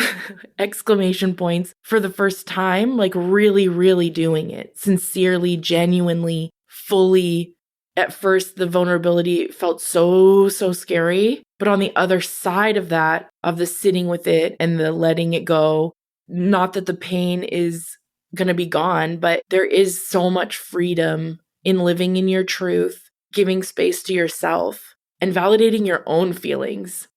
exclamation points, for the first time, really, really doing it sincerely, genuinely, fully. At first, the vulnerability felt so scary. But on the other side of that, of the sitting with it and the letting it go, not that the pain is going to be gone, but there is so much freedom in living in your truth, giving space to yourself, and validating your own feelings.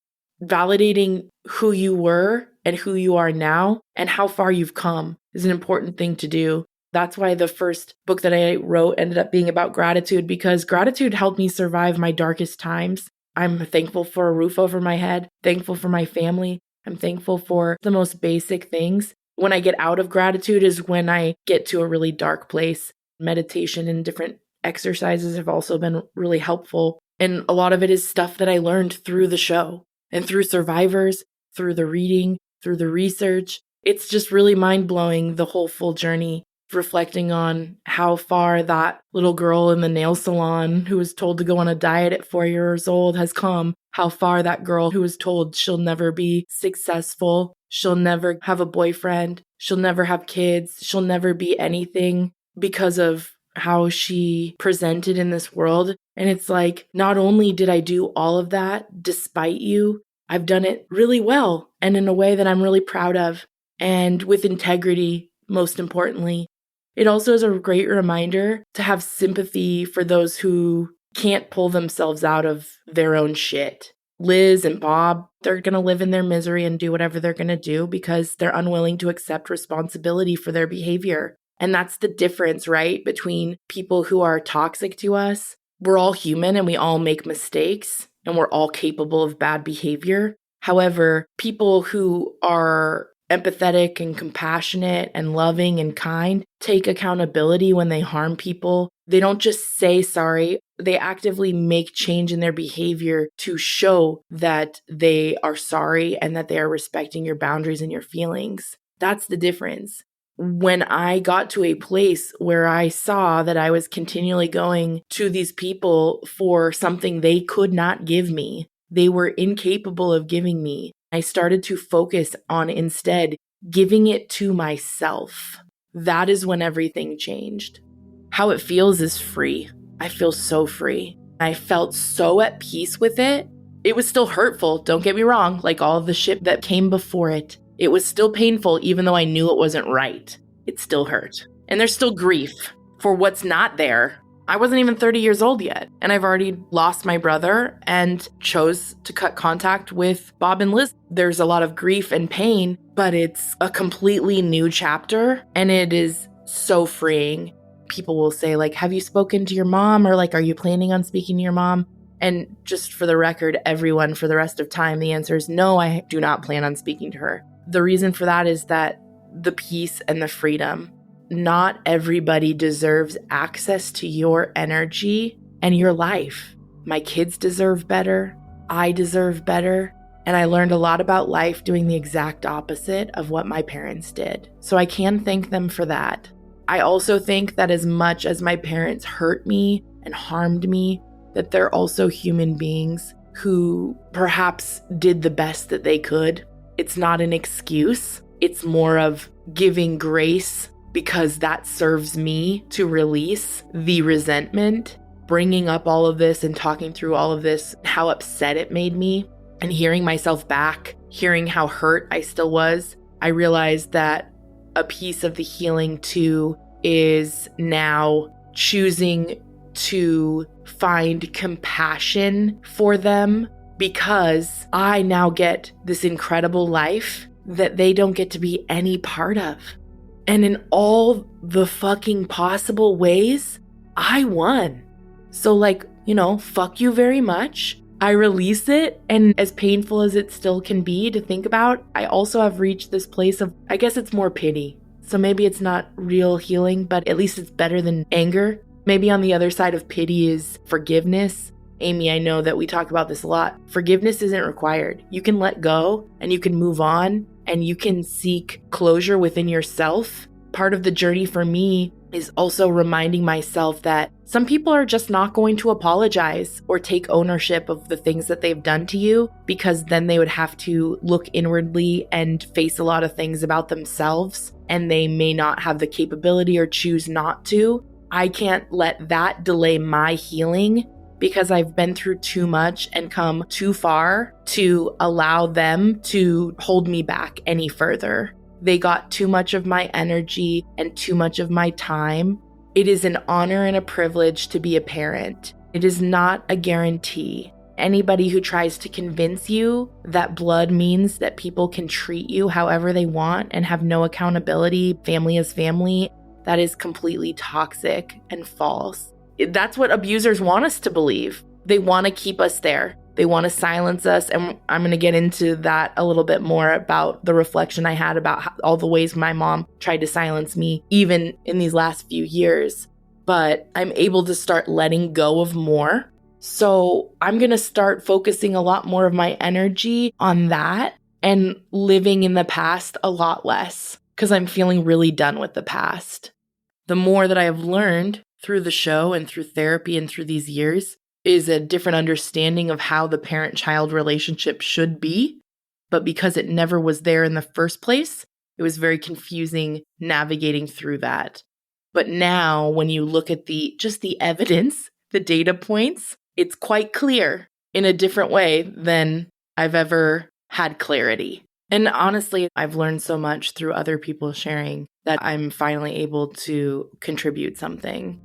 Validating who you were and who you are now and how far you've come is an important thing to do. That's why the first book that I wrote ended up being about gratitude, because gratitude helped me survive my darkest times. I'm thankful for a roof over my head, thankful for my family. I'm thankful for the most basic things. When I get out of gratitude is when I get to a really dark place. Meditation and different exercises have also been really helpful. And a lot of it is stuff that I learned through the show. And through survivors, through the reading, through the research. It's just really mind-blowing, the whole full journey, reflecting on how far that little girl in the nail salon who was told to go on a diet at 4 years old has come. How far that girl who was told she'll never be successful, she'll never have a boyfriend, she'll never have kids, she'll never be anything because of how she presented in this world. And it's not only did I do all of that despite you, I've done it really well and in a way that I'm really proud of, and with integrity, most importantly. It also is a great reminder to have sympathy for those who can't pull themselves out of their own shit. Liz and Bob, they're going to live in their misery and do whatever they're going to do because they're unwilling to accept responsibility for their behavior. And that's the difference, right? Between people who are toxic to us. We're all human and we all make mistakes and we're all capable of bad behavior. However, people who are empathetic and compassionate and loving and kind take accountability when they harm people. They don't just say sorry. They actively make change in their behavior to show that they are sorry and that they are respecting your boundaries and your feelings. That's the difference. When I got to a place where I saw that I was continually going to these people for something they could not give me, they were incapable of giving me, I started to focus on instead giving it to myself. That is when everything changed. How it feels is free. I feel so free. I felt so at peace with it. It was still hurtful, don't get me wrong, like all of the shit that came before it. It was still painful, even though I knew it wasn't right. It still hurt. And there's still grief for what's not there. I wasn't even 30 years old yet, and I've already lost my brother and chose to cut contact with Bob and Liz. There's a lot of grief and pain, but it's a completely new chapter, and it is so freeing. People will say, like, have you spoken to your mom? Or like, are you planning on speaking to your mom? And just for the record, everyone, for the rest of time, the answer is no, I do not plan on speaking to her. The reason for that is that the peace and the freedom. Not everybody deserves access to your energy and your life. My kids deserve better. I deserve better. And I learned a lot about life doing the exact opposite of what my parents did. So I can thank them for that. I also think that as much as my parents hurt me and harmed me, that they're also human beings who perhaps did the best that they could. It's not an excuse. It's more of giving grace because that serves me to release the resentment. Bringing up all of this and talking through all of this, how upset it made me, and hearing myself back, hearing how hurt I still was, I realized that a piece of the healing too is now choosing to find compassion for them because I now get this incredible life that they don't get to be any part of. And in all the fucking possible ways, I won. So like, fuck you very much. I release it, and as painful as it still can be to think about, I also have reached this place of, I guess it's more pity. So maybe it's not real healing, but at least it's better than anger. Maybe on the other side of pity is forgiveness. Amy, I know that we talk about this a lot. Forgiveness isn't required. You can let go and you can move on and you can seek closure within yourself. Part of the journey for me is also reminding myself that some people are just not going to apologize or take ownership of the things that they've done to you, because then they would have to look inwardly and face a lot of things about themselves, and they may not have the capability or choose not to. I can't let that delay my healing, because I've been through too much and come too far to allow them to hold me back any further. They got too much of my energy and too much of my time. It is an honor and a privilege to be a parent. It is not a guarantee. Anybody who tries to convince you that blood means that people can treat you however they want and have no accountability, family is family, that is completely toxic and false. That's what abusers want us to believe. They want to keep us there. They want to silence us. And I'm going to get into that a little bit more about the reflection I had about all the ways my mom tried to silence me, even in these last few years. But I'm able to start letting go of more. So I'm going to start focusing a lot more of my energy on that and living in the past a lot less, because I'm feeling really done with the past. The more that I have learned through the show and through therapy and through these years is a different understanding of how the parent-child relationship should be. But because it never was there in the first place, it was very confusing navigating through that. But now when you look at the evidence, the data points, it's quite clear in a different way than I've ever had clarity. And honestly, I've learned so much through other people sharing that I'm finally able to contribute something.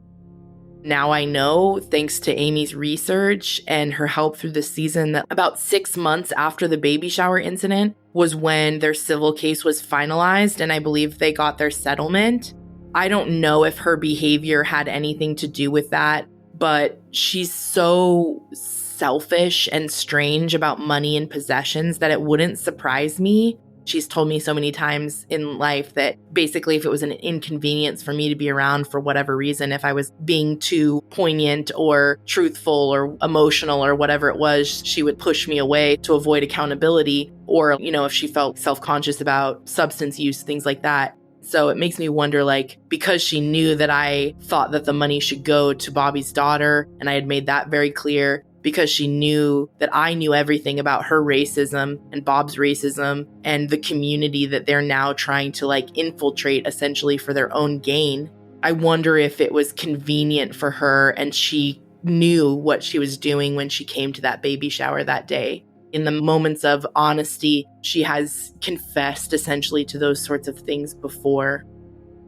Now I know, thanks to Amy's research and her help through the season, that about 6 months after the baby shower incident was when their civil case was finalized, and I believe they got their settlement. I don't know if her behavior had anything to do with that, but she's so selfish and strange about money and possessions that it wouldn't surprise me. She's told me so many times in life that basically if it was an inconvenience for me to be around for whatever reason, if I was being too poignant or truthful or emotional or whatever it was, she would push me away to avoid accountability. Or, if she felt self-conscious about substance use, things like that. So it makes me wonder, because she knew that I thought that the money should go to Bobby's daughter, and I had made that very clear, because she knew that I knew everything about her racism and Bob's racism and the community that they're now trying to infiltrate essentially for their own gain. I wonder if it was convenient for her and she knew what she was doing when she came to that baby shower that day. In the moments of honesty, she has confessed essentially to those sorts of things before.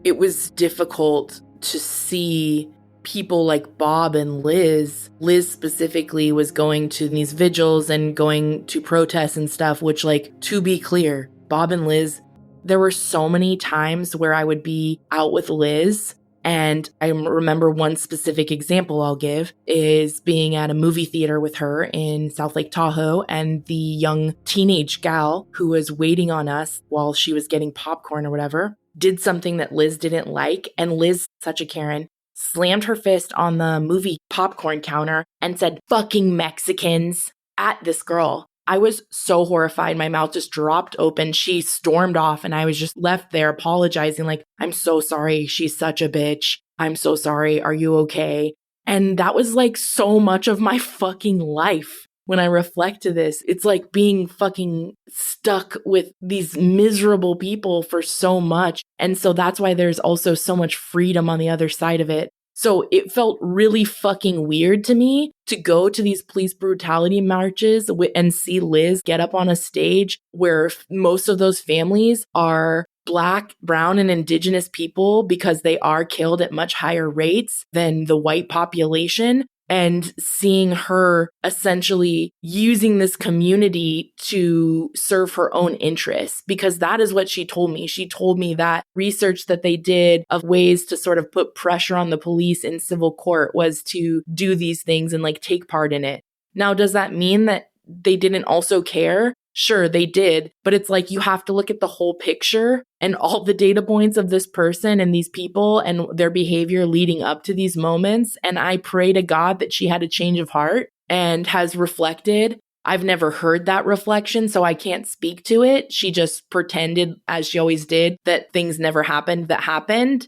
It was difficult to see people like Bob and Liz. Liz specifically was going to these vigils and going to protests and stuff, which, to be clear, Bob and Liz, there were so many times where I would be out with Liz. And I remember one specific example I'll give is being at a movie theater with her in South Lake Tahoe, and the young teenage gal who was waiting on us while she was getting popcorn or whatever did something that Liz didn't like. And Liz, such a Karen, slammed her fist on the movie popcorn counter and said, "Fucking Mexicans," at this girl. I was so horrified. My mouth just dropped open. She stormed off and I was just left there apologizing, "I'm so sorry. She's such a bitch. I'm so sorry. Are you okay?" And that was so much of my fucking life. When I reflect to this, it's like being fucking stuck with these miserable people for so much. And so that's why there's also so much freedom on the other side of it. So it felt really fucking weird to me to go to these police brutality marches and see Liz get up on a stage where most of those families are Black, brown, and indigenous people because they are killed at much higher rates than the white population. And seeing her essentially using this community to serve her own interests, because that is what she told me. She told me that research that they did of ways to sort of put pressure on the police in civil court was to do these things and take part in it. Now, does that mean that they didn't also care? Sure, they did, but it's you have to look at the whole picture and all the data points of this person and these people and their behavior leading up to these moments. And I pray to God that she had a change of heart and has reflected. I've never heard that reflection, so I can't speak to it. She just pretended, as she always did, that things never happened that happened.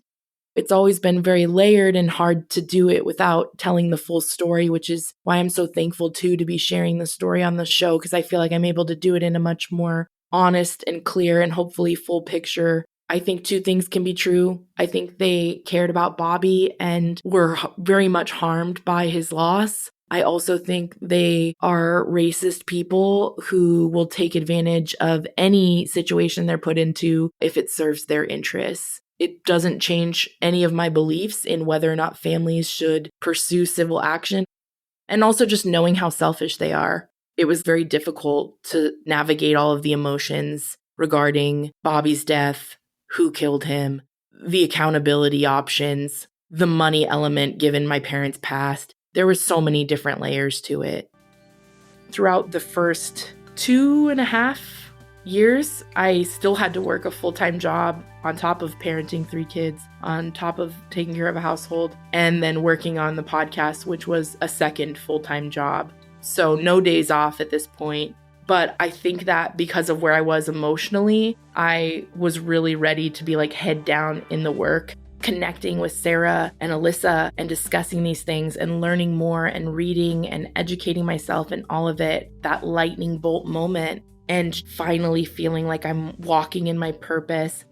It's always been very layered and hard to do it without telling the full story, which is why I'm so thankful too to be sharing the story on the show, because I feel like I'm able to do it in a much more honest and clear and hopefully full picture. I think two things can be true. I think they cared about Bobby and were very much harmed by his loss. I also think they are racist people who will take advantage of any situation they're put into if it serves their interests. It doesn't change any of my beliefs in whether or not families should pursue civil action. And also just knowing how selfish they are. It was very difficult to navigate all of the emotions regarding Bobby's death, who killed him, the accountability options, the money element given my parents' past. There were so many different layers to it. Throughout the first 2.5 years, I still had to work a full-time job on top of parenting 3 kids, on top of taking care of a household, and then working on the podcast, which was a second full-time job. So no days off at this point. But I think that because of where I was emotionally, I was really ready to be head down in the work, connecting with Sara and Alyssa and discussing these things and learning more and reading and educating myself and all of it, that lightning bolt moment. And finally feeling like I'm walking in my purpose.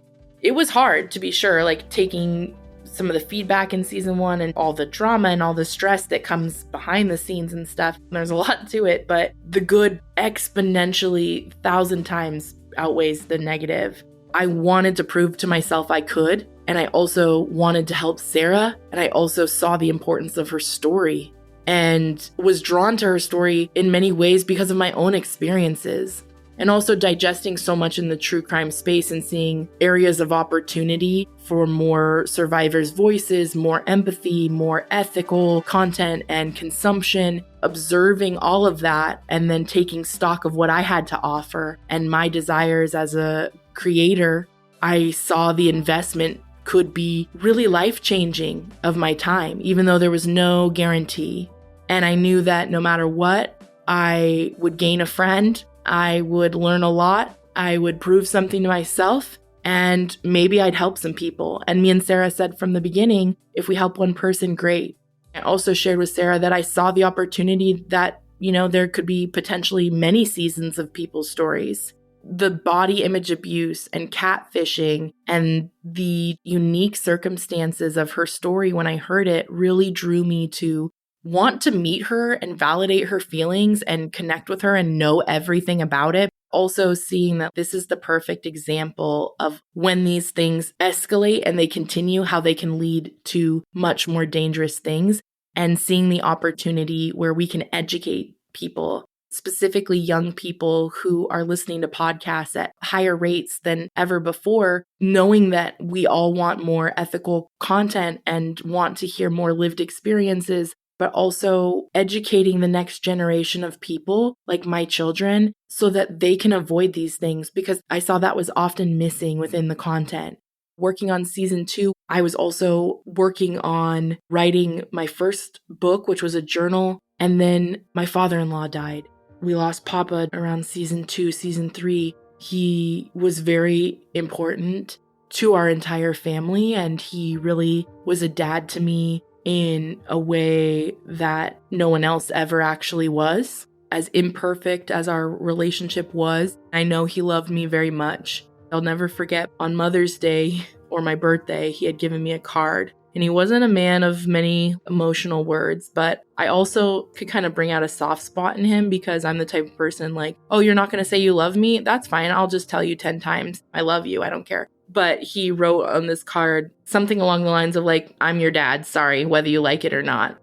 It was hard, to be sure, taking some of the feedback in season 1 and all the drama and all the stress that comes behind the scenes and stuff. There's a lot to it, but the good exponentially 1,000 times outweighs the negative. I wanted to prove to myself I could. And I also wanted to help Sara. And I also saw the importance of her story and was drawn to her story in many ways because of my own experiences. And also digesting so much in the true crime space and seeing areas of opportunity for more survivors' voices, more empathy, more ethical content and consumption, observing all of that, and then taking stock of what I had to offer and my desires as a creator. I saw the investment could be really life-changing of my time, even though there was no guarantee. And I knew that no matter what, I would gain a friend, I would learn a lot, I would prove something to myself, and maybe I'd help some people. And me and Sara said from the beginning, if we help one person, great. I also shared with Sara that I saw the opportunity that, there could be potentially many seasons of people's stories. The body image abuse and catfishing and the unique circumstances of her story when I heard it really drew me to want to meet her and validate her feelings and connect with her and know everything about it. Also seeing that this is the perfect example of when these things escalate and they continue, how they can lead to much more dangerous things, and seeing the opportunity where we can educate people, specifically young people who are listening to podcasts at higher rates than ever before, knowing that we all want more ethical content and want to hear more lived experiences, but also educating the next generation of people, like my children, so that they can avoid these things, because I saw that was often missing within the content. Working on season 2, I was also working on writing my first book, which was a journal, and then my father-in-law died. We lost Papa around season 2, season 3. He was very important to our entire family, and he really was a dad to me in a way that no one else ever actually was. As imperfect as our relationship was, I know he loved me very much. I'll never forget on Mother's Day or my birthday, he had given me a card. And he wasn't a man of many emotional words, but I also could kind of bring out a soft spot in him because I'm the type of person like, oh, you're not going to say you love me? That's fine. I'll just tell you 10 times. I love you. I don't care. But he wrote on this card something along the lines of like, I'm your dad. Sorry, whether you like it or not.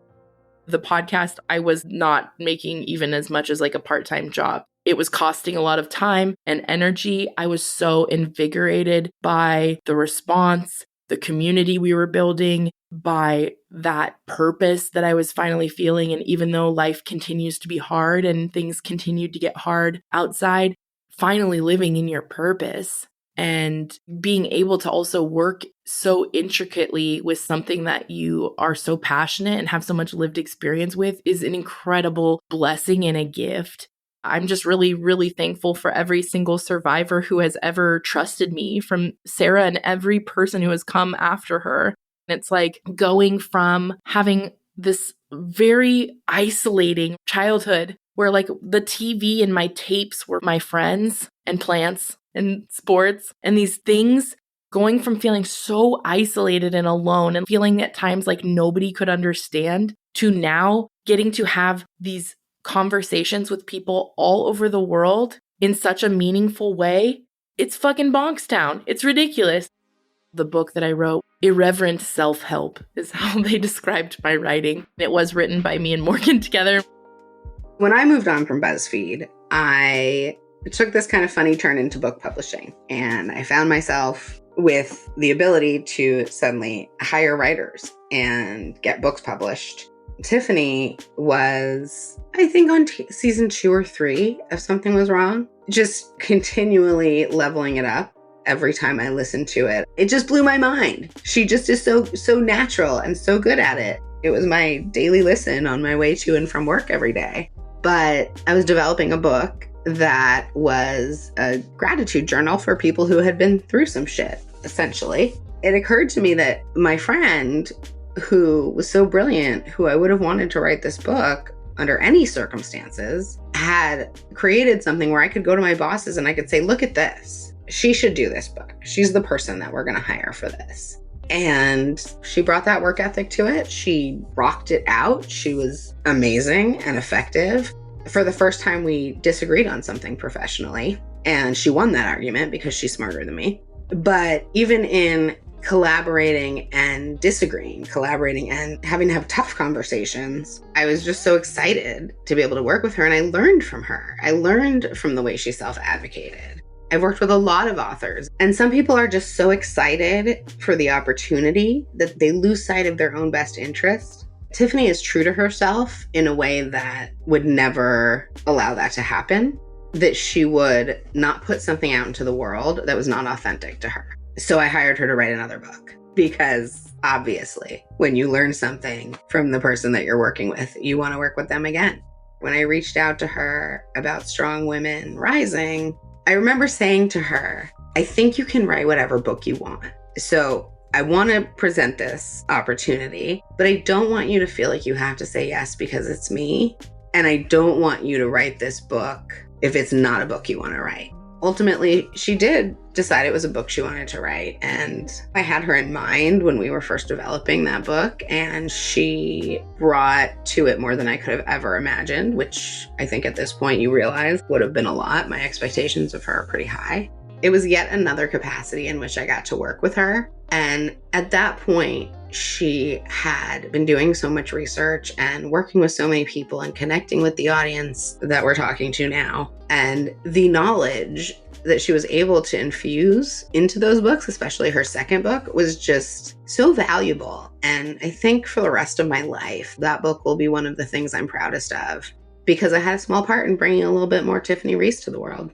The podcast, I was not making even as much as like a part-time job. It was costing a lot of time and energy. I was so invigorated by the response, the community we were building, by that purpose that I was finally feeling. And even though life continues to be hard and things continue to get hard outside, finally living in your purpose and being able to also work so intricately with something that you are so passionate and have so much lived experience with is an incredible blessing and a gift. I'm just really, really thankful for every single survivor who has ever trusted me, from Sara and every person who has come after her. And it's like going from having this very isolating childhood where like the TV and my tapes were my friends and plants and sports and these things, going from feeling so isolated and alone and feeling at times like nobody could understand, to now getting to have these conversations with people all over the world in such a meaningful way. It's fucking Bonkstown. It's ridiculous. The book that I wrote, Irreverent Self-Help, is how they described my writing. It was written by me and Morgan together. When I moved on from BuzzFeed, I took this kind of funny turn into book publishing, and I found myself with the ability to suddenly hire writers and get books published. Tiffany was, I think, on season 2 or 3 of Something Was Wrong, just continually leveling it up. Every time I listened to it, it just blew my mind. She just is so natural and so good at it. It was my daily listen on my way to and from work every day. But I was developing a book that was a gratitude journal for people who had been through some shit, essentially. It occurred to me that my friend, who was so brilliant, who I would have wanted to write this book under any circumstances, had created something where I could go to my bosses and I could say, look at this. She should do this book. She's the person that we're going to hire for this. And she brought that work ethic to it. She rocked it out. She was amazing and effective. For the first time, we disagreed on something professionally, and she won that argument because she's smarter than me. But even in collaborating and disagreeing, collaborating and having to have tough conversations. I was just so excited to be able to work with her, and I learned from her. I learned from the way she self-advocated. I've worked with a lot of authors, and some people are just so excited for the opportunity that they lose sight of their own best interest. Tiffany is true to herself in a way that would never allow that to happen, that she would not put something out into the world that was not authentic to her. So I hired her to write another book because obviously when you learn something from the person that you're working with, you want to work with them again. When I reached out to her about Strong Women Rising, I remember saying to her, I think you can write whatever book you want. So I want to present this opportunity, but I don't want you to feel like you have to say yes because it's me. And I don't want you to write this book if it's not a book you want to write. Ultimately, she did decide it was a book she wanted to write. And I had her in mind when we were first developing that book. And she brought to it more than I could have ever imagined, which I think at this point you realize would have been a lot. My expectations of her are pretty high. It was yet another capacity in which I got to work with her. And at that point, she had been doing so much research and working with so many people and connecting with the audience that we're talking to now. And the knowledge that she was able to infuse into those books, especially her second book, was just so valuable. And I think for the rest of my life, that book will be one of the things I'm proudest of because I had a small part in bringing a little bit more Tiffany Reese to the world.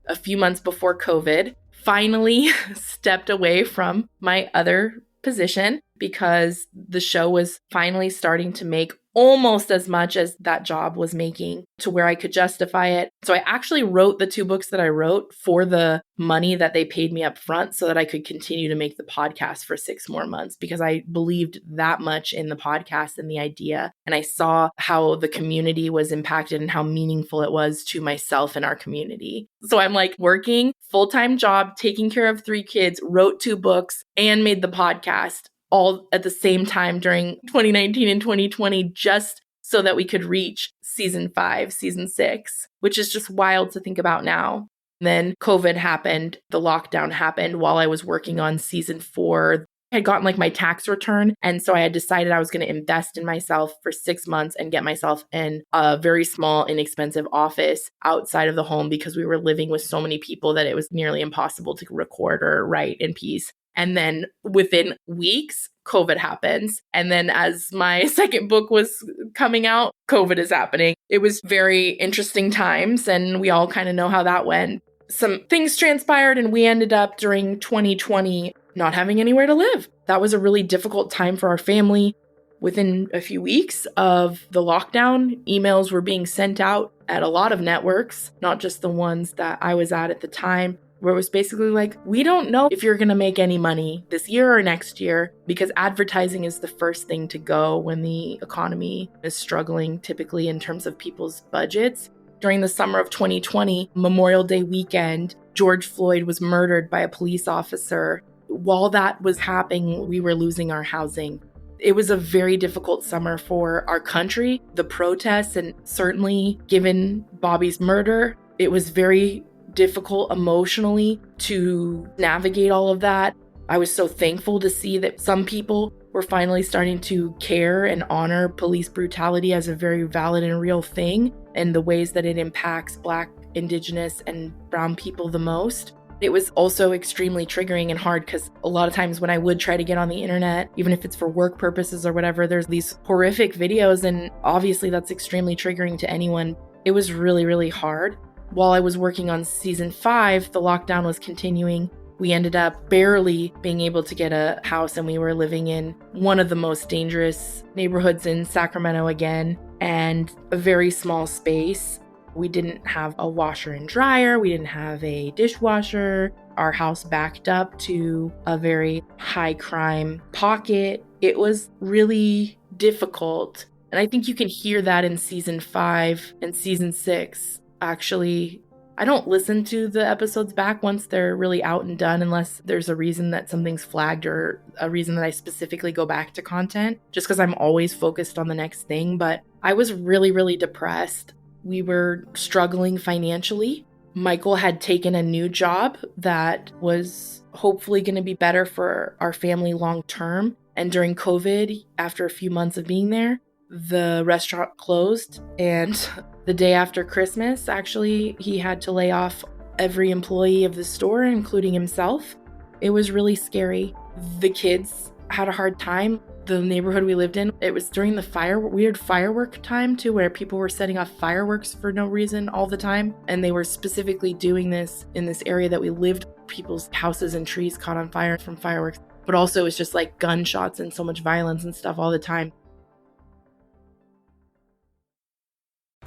A few months before COVID, finally stepped away from my other position because the show was finally starting to make almost as much as that job was making to where I could justify it. So I actually wrote the 2 books that I wrote for the money that they paid me up front so that I could continue to make the podcast for 6 more months because I believed that much in the podcast and the idea. And I saw how the community was impacted and how meaningful it was to myself and our community. So I'm like working full-time job, taking care of 3 kids, wrote 2 books and made the podcast all at the same time during 2019 and 2020, just so that we could reach season 5, season 6, which is just wild to think about now. And then COVID happened, the lockdown happened while I was working on season 4. I had gotten like my tax return. And so I had decided I was going to invest in myself for 6 months and get myself in a very small, inexpensive office outside of the home because we were living with so many people that it was nearly impossible to record or write in peace. And then within weeks, COVID happens. And then as my second book was coming out, COVID is happening. It was very interesting times, and we all kind of know how that went. Some things transpired, and we ended up during 2020 not having anywhere to live. That was a really difficult time for our family. Within a few weeks of the lockdown, emails were being sent out at a lot of networks, not just the ones that I was at the time, where it was basically like, we don't know if you're going to make any money this year or next year because advertising is the first thing to go when the economy is struggling, typically in terms of people's budgets. During the summer of 2020, Memorial Day weekend, George Floyd was murdered by a police officer. While that was happening, we were losing our housing. It was a very difficult summer for our country, the protests, and certainly given Bobby's murder, it was very difficult emotionally to navigate all of that. I was so thankful to see that some people were finally starting to care and honor police brutality as a very valid and real thing and the ways that it impacts Black, Indigenous, and Brown people the most. It was also extremely triggering and hard because a lot of times when I would try to get on the internet, even if it's for work purposes or whatever, there's these horrific videos, and obviously that's extremely triggering to anyone. It was really, really hard. While I was working on season 5, the lockdown was continuing. We ended up barely being able to get a house, and we were living in one of the most dangerous neighborhoods in Sacramento again, and a very small space. We didn't have a washer and dryer. We didn't have a dishwasher. Our house backed up to a very high crime pocket. It was really difficult. And I think you can hear that in season 5 and season 6. Actually, I don't listen to the episodes back once they're really out and done unless there's a reason that something's flagged or a reason that I specifically go back to content, just because I'm always focused on the next thing. But I was really, really depressed. We were struggling financially. Michael had taken a new job that was hopefully going to be better for our family long term. And during COVID, after a few months of being there, the restaurant closed. And the day after Christmas, actually, he had to lay off every employee of the store, including himself. It was really scary. The kids had a hard time. The neighborhood we lived in, it was during the weird firework time too, where people were setting off fireworks for no reason all the time. And they were specifically doing this in this area that we lived. People's houses and trees caught on fire from fireworks. But also it was just like gunshots and so much violence and stuff all the time.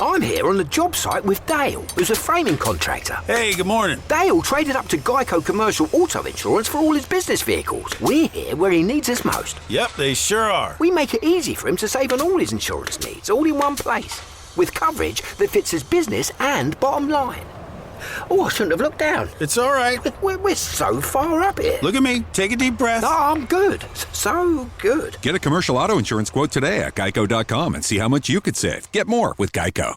I'm here on the job site with Dale, who's a framing contractor. Hey, good morning. Dale traded up to Geico Commercial Auto Insurance for all his business vehicles. We're here where he needs us most. Yep, they sure are. We make it easy for him to save on all his insurance needs, all in one place, with coverage that fits his business and bottom line. Oh, I shouldn't have looked down. It's all right. We're so far up here. Look at me. Take a deep breath. Oh, I'm good. So good. Get a commercial auto insurance quote today at geico.com and see how much you could save. Get more with Geico.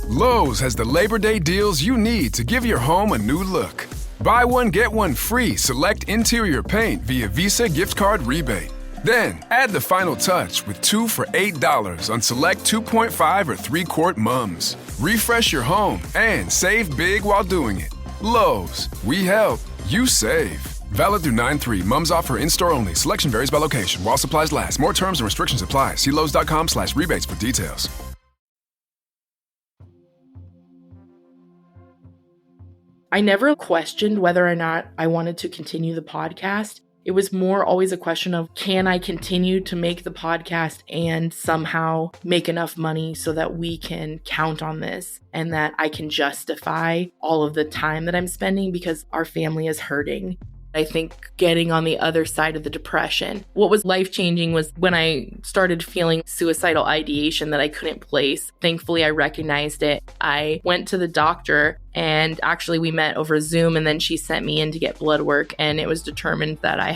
Lowe's has the Labor Day deals you need to give your home a new look. Buy one, get one free select interior paint via Visa gift card rebate. Then, add the final touch with 2 for $8 on select 2.5 or 3-quart mums. Refresh your home and save big while doing it. Lowe's, we help, you save. Valid through 9/3. Mums offer in-store only. Selection varies by location. While supplies last. More terms and restrictions apply. See Lowes.com/rebates for details. I never questioned whether or not I wanted to continue the podcast. It was more always a question of, can I continue to make the podcast and somehow make enough money so that we can count on this and that I can justify all of the time that I'm spending because our family is hurting. I think getting on the other side of the depression. What was life-changing was when I started feeling suicidal ideation that I couldn't place. Thankfully, I recognized it. I went to the doctor and actually we met over Zoom and then she sent me in to get blood work and it was determined that I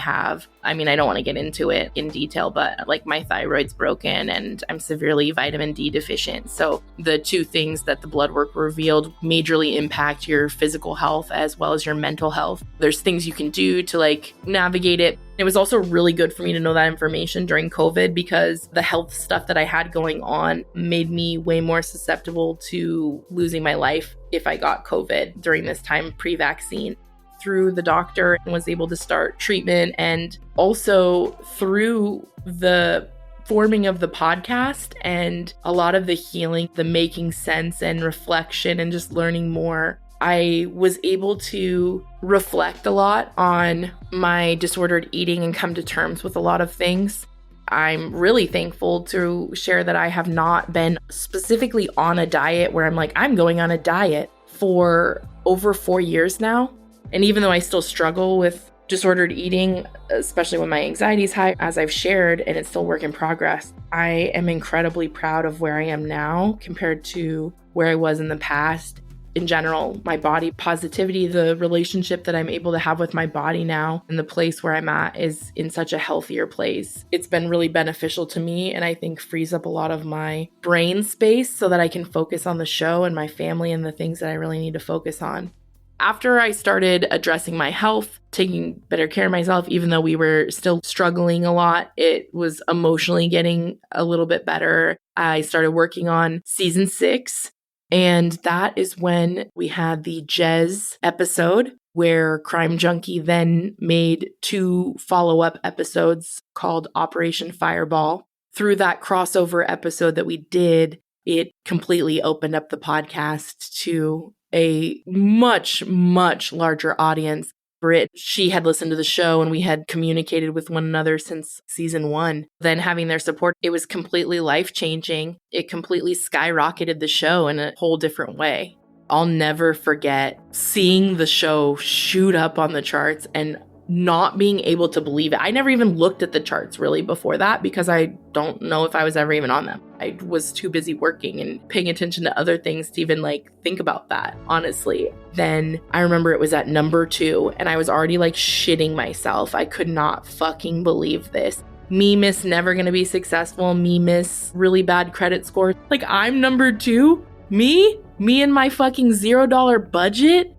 don't want to get into it in detail, but like my thyroid's broken and I'm severely vitamin D deficient. So the two things that the blood work revealed majorly impact your physical health as well as your mental health. There's things you can do to like navigate it. It was also really good for me to know that information during COVID because the health stuff that I had going on made me way more susceptible to losing my life if I got COVID during this time pre-vaccine. Through the doctor and was able to start treatment, and also through the forming of the podcast and a lot of the healing, the making sense and reflection and just learning more, I was able to reflect a lot on my disordered eating and come to terms with a lot of things. I'm really thankful to share that I have not been specifically on a diet where I'm like, I'm going on a diet for over 4 years now. And even though I still struggle with disordered eating, especially when my anxiety is high, as I've shared, and it's still work in progress, I am incredibly proud of where I am now compared to where I was in the past. In general, my body positivity, the relationship that I'm able to have with my body now and the place where I'm at is in such a healthier place. It's been really beneficial to me and I think frees up a lot of my brain space so that I can focus on the show and my family and the things that I really need to focus on. After I started addressing my health, taking better care of myself, even though we were still struggling a lot, it was emotionally getting a little bit better. I started working on season 6. And that is when we had the Jez episode where Crime Junkie then made 2 follow-up episodes called Operation Fireball. Through that crossover episode that we did, it completely opened up the podcast to a much, much larger audience. Britt, she had listened to the show and we had communicated with one another since season 1. Then having their support, it was completely life-changing. It completely skyrocketed the show in a whole different way. I'll never forget seeing the show shoot up on the charts and not being able to believe it. I never even looked at the charts really before that because I don't know if I was ever even on them. I was too busy working and paying attention to other things to even think about that, honestly. Then I remember it was at number 2 and I was already shitting myself. I could not fucking believe this. Me, miss never gonna be successful. Me, miss really bad credit score. I'm number 2? Me and my fucking $0 budget?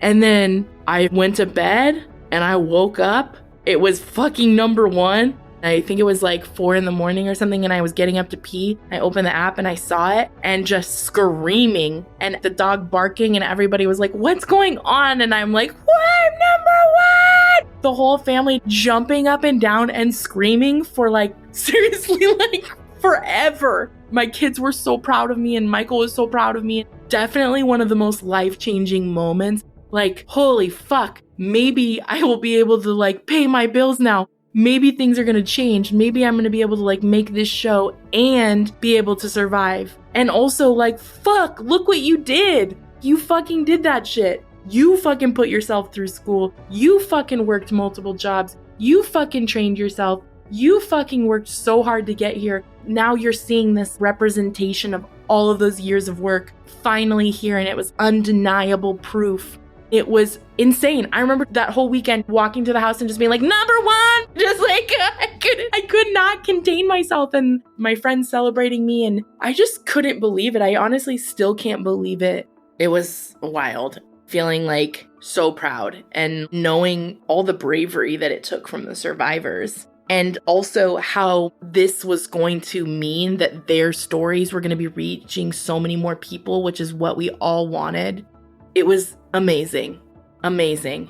And then I went to bed and I woke up. It was fucking number one. I think it was like 4 a.m. or something, and I was getting up to pee. I opened the app and I saw it and just screaming and the dog barking and everybody was like, what's going on? And I'm like, I'm number one! The whole family jumping up and down and screaming for like, seriously, like forever. My kids were so proud of me and Michael was so proud of me. Definitely one of the most life-changing moments. Like, holy fuck, maybe I will be able to like pay my bills now. Maybe things are going to change. Maybe I'm going to be able to like make this show and be able to survive. And also like, fuck, look what you did. You fucking did that shit. You fucking put yourself through school. You fucking worked multiple jobs. You fucking trained yourself. You fucking worked so hard to get here. Now you're seeing this representation of all of those years of work finally here, and it was undeniable proof. It was insane. I remember that whole weekend walking to the house and just being like, number one, just like, I could not contain myself, and my friends celebrating me, and I just couldn't believe it. I honestly still can't believe it. It was wild, feeling like so proud and knowing all the bravery that it took from the survivors. And also how this was going to mean that their stories were going to be reaching so many more people, which is what we all wanted. It was amazing. Amazing.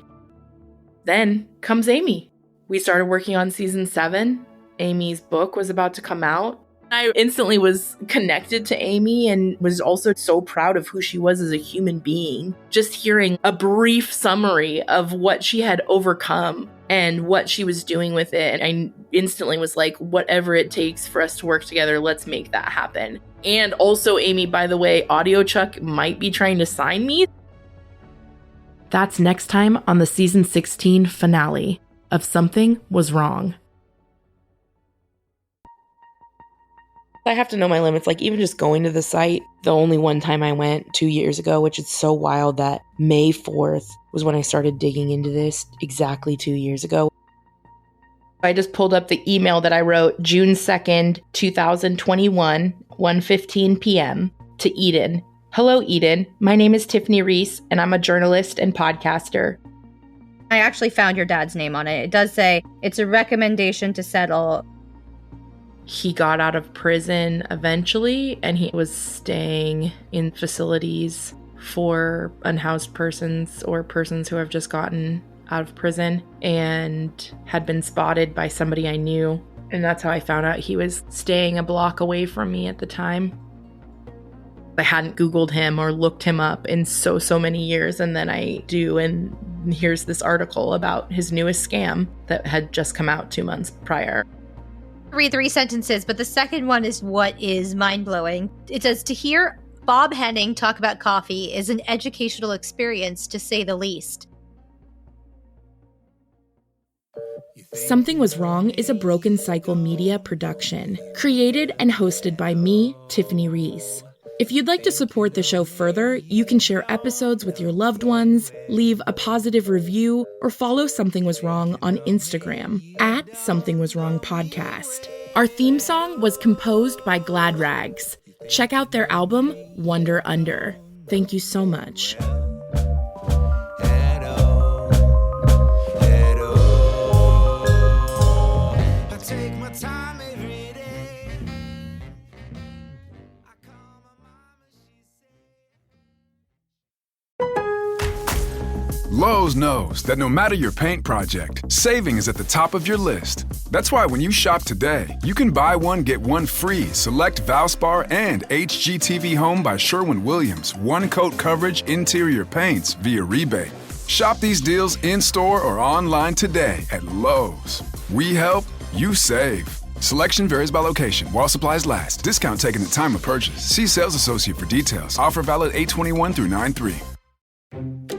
Then comes Amy. We started working on season 7. Amy's book was about to come out. I instantly was connected to Amy and was also so proud of who she was as a human being. Just hearing a brief summary of what she had overcome and what she was doing with it. And I instantly was like, whatever it takes for us to work together, let's make that happen. And also, Amy, by the way, Audio Chuck might be trying to sign me. That's next time on the season 16 finale of Something Was Wrong. I have to know my limits. Like, even just going to the site, the only one time I went 2 years ago, which is so wild that May 4th was when I started digging into this, exactly 2 years ago. I just pulled up the email that I wrote June 2nd, 2021, 1:15 p.m. to Eden. Hello, Eden. My name is Tiffany Reese, and I'm a journalist and podcaster. I actually found your dad's name on it. It does say it's a recommendation to settle. He got out of prison eventually, and he was staying in facilities for unhoused persons or persons who have just gotten out of prison, and had been spotted by somebody I knew. And that's how I found out he was staying a block away from me at the time. I hadn't Googled him or looked him up in so many years, and then I do, and here's this article about his newest scam that had just come out 2 months prior. Read 3 sentences, but the second one is what is mind-blowing. It says, to hear Bob Henning talk about coffee is an educational experience, to say the least. Something Was Wrong is a Broken Cycle Media production, created and hosted by me, Tiffany Reese. If you'd like to support the show further, you can share episodes with your loved ones, leave a positive review, or follow Something Was Wrong on Instagram at Something Was Wrong Podcast. Our theme song was composed by Glad Rags. Check out their album, Wonder Under. Thank you so much. Lowe's knows that no matter your paint project, saving is at the top of your list. That's why when you shop today, you can buy one, get one free select Valspar and HGTV Home by Sherwin-Williams one-coat coverage interior paints via rebate. Shop these deals in-store or online today at Lowe's. We help, you save. Selection varies by location. While supplies last. Discount taken at time of purchase. See sales associate for details. Offer valid 8/21 through 9/3.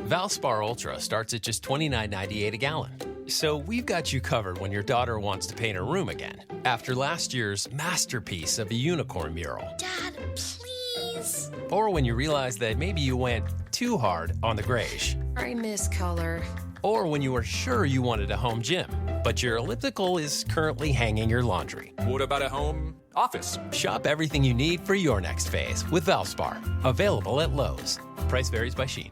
Valspar Ultra starts at just $29.98 a gallon. So we've got you covered when your daughter wants to paint her room again. After last year's masterpiece of a unicorn mural. Dad, please. Or when you realize that maybe you went too hard on the grayish. I miss color. Or when you were sure you wanted a home gym, but your elliptical is currently hanging your laundry. What about a home office? Shop everything you need for your next phase with Valspar. Available at Lowe's. Price varies by Shein.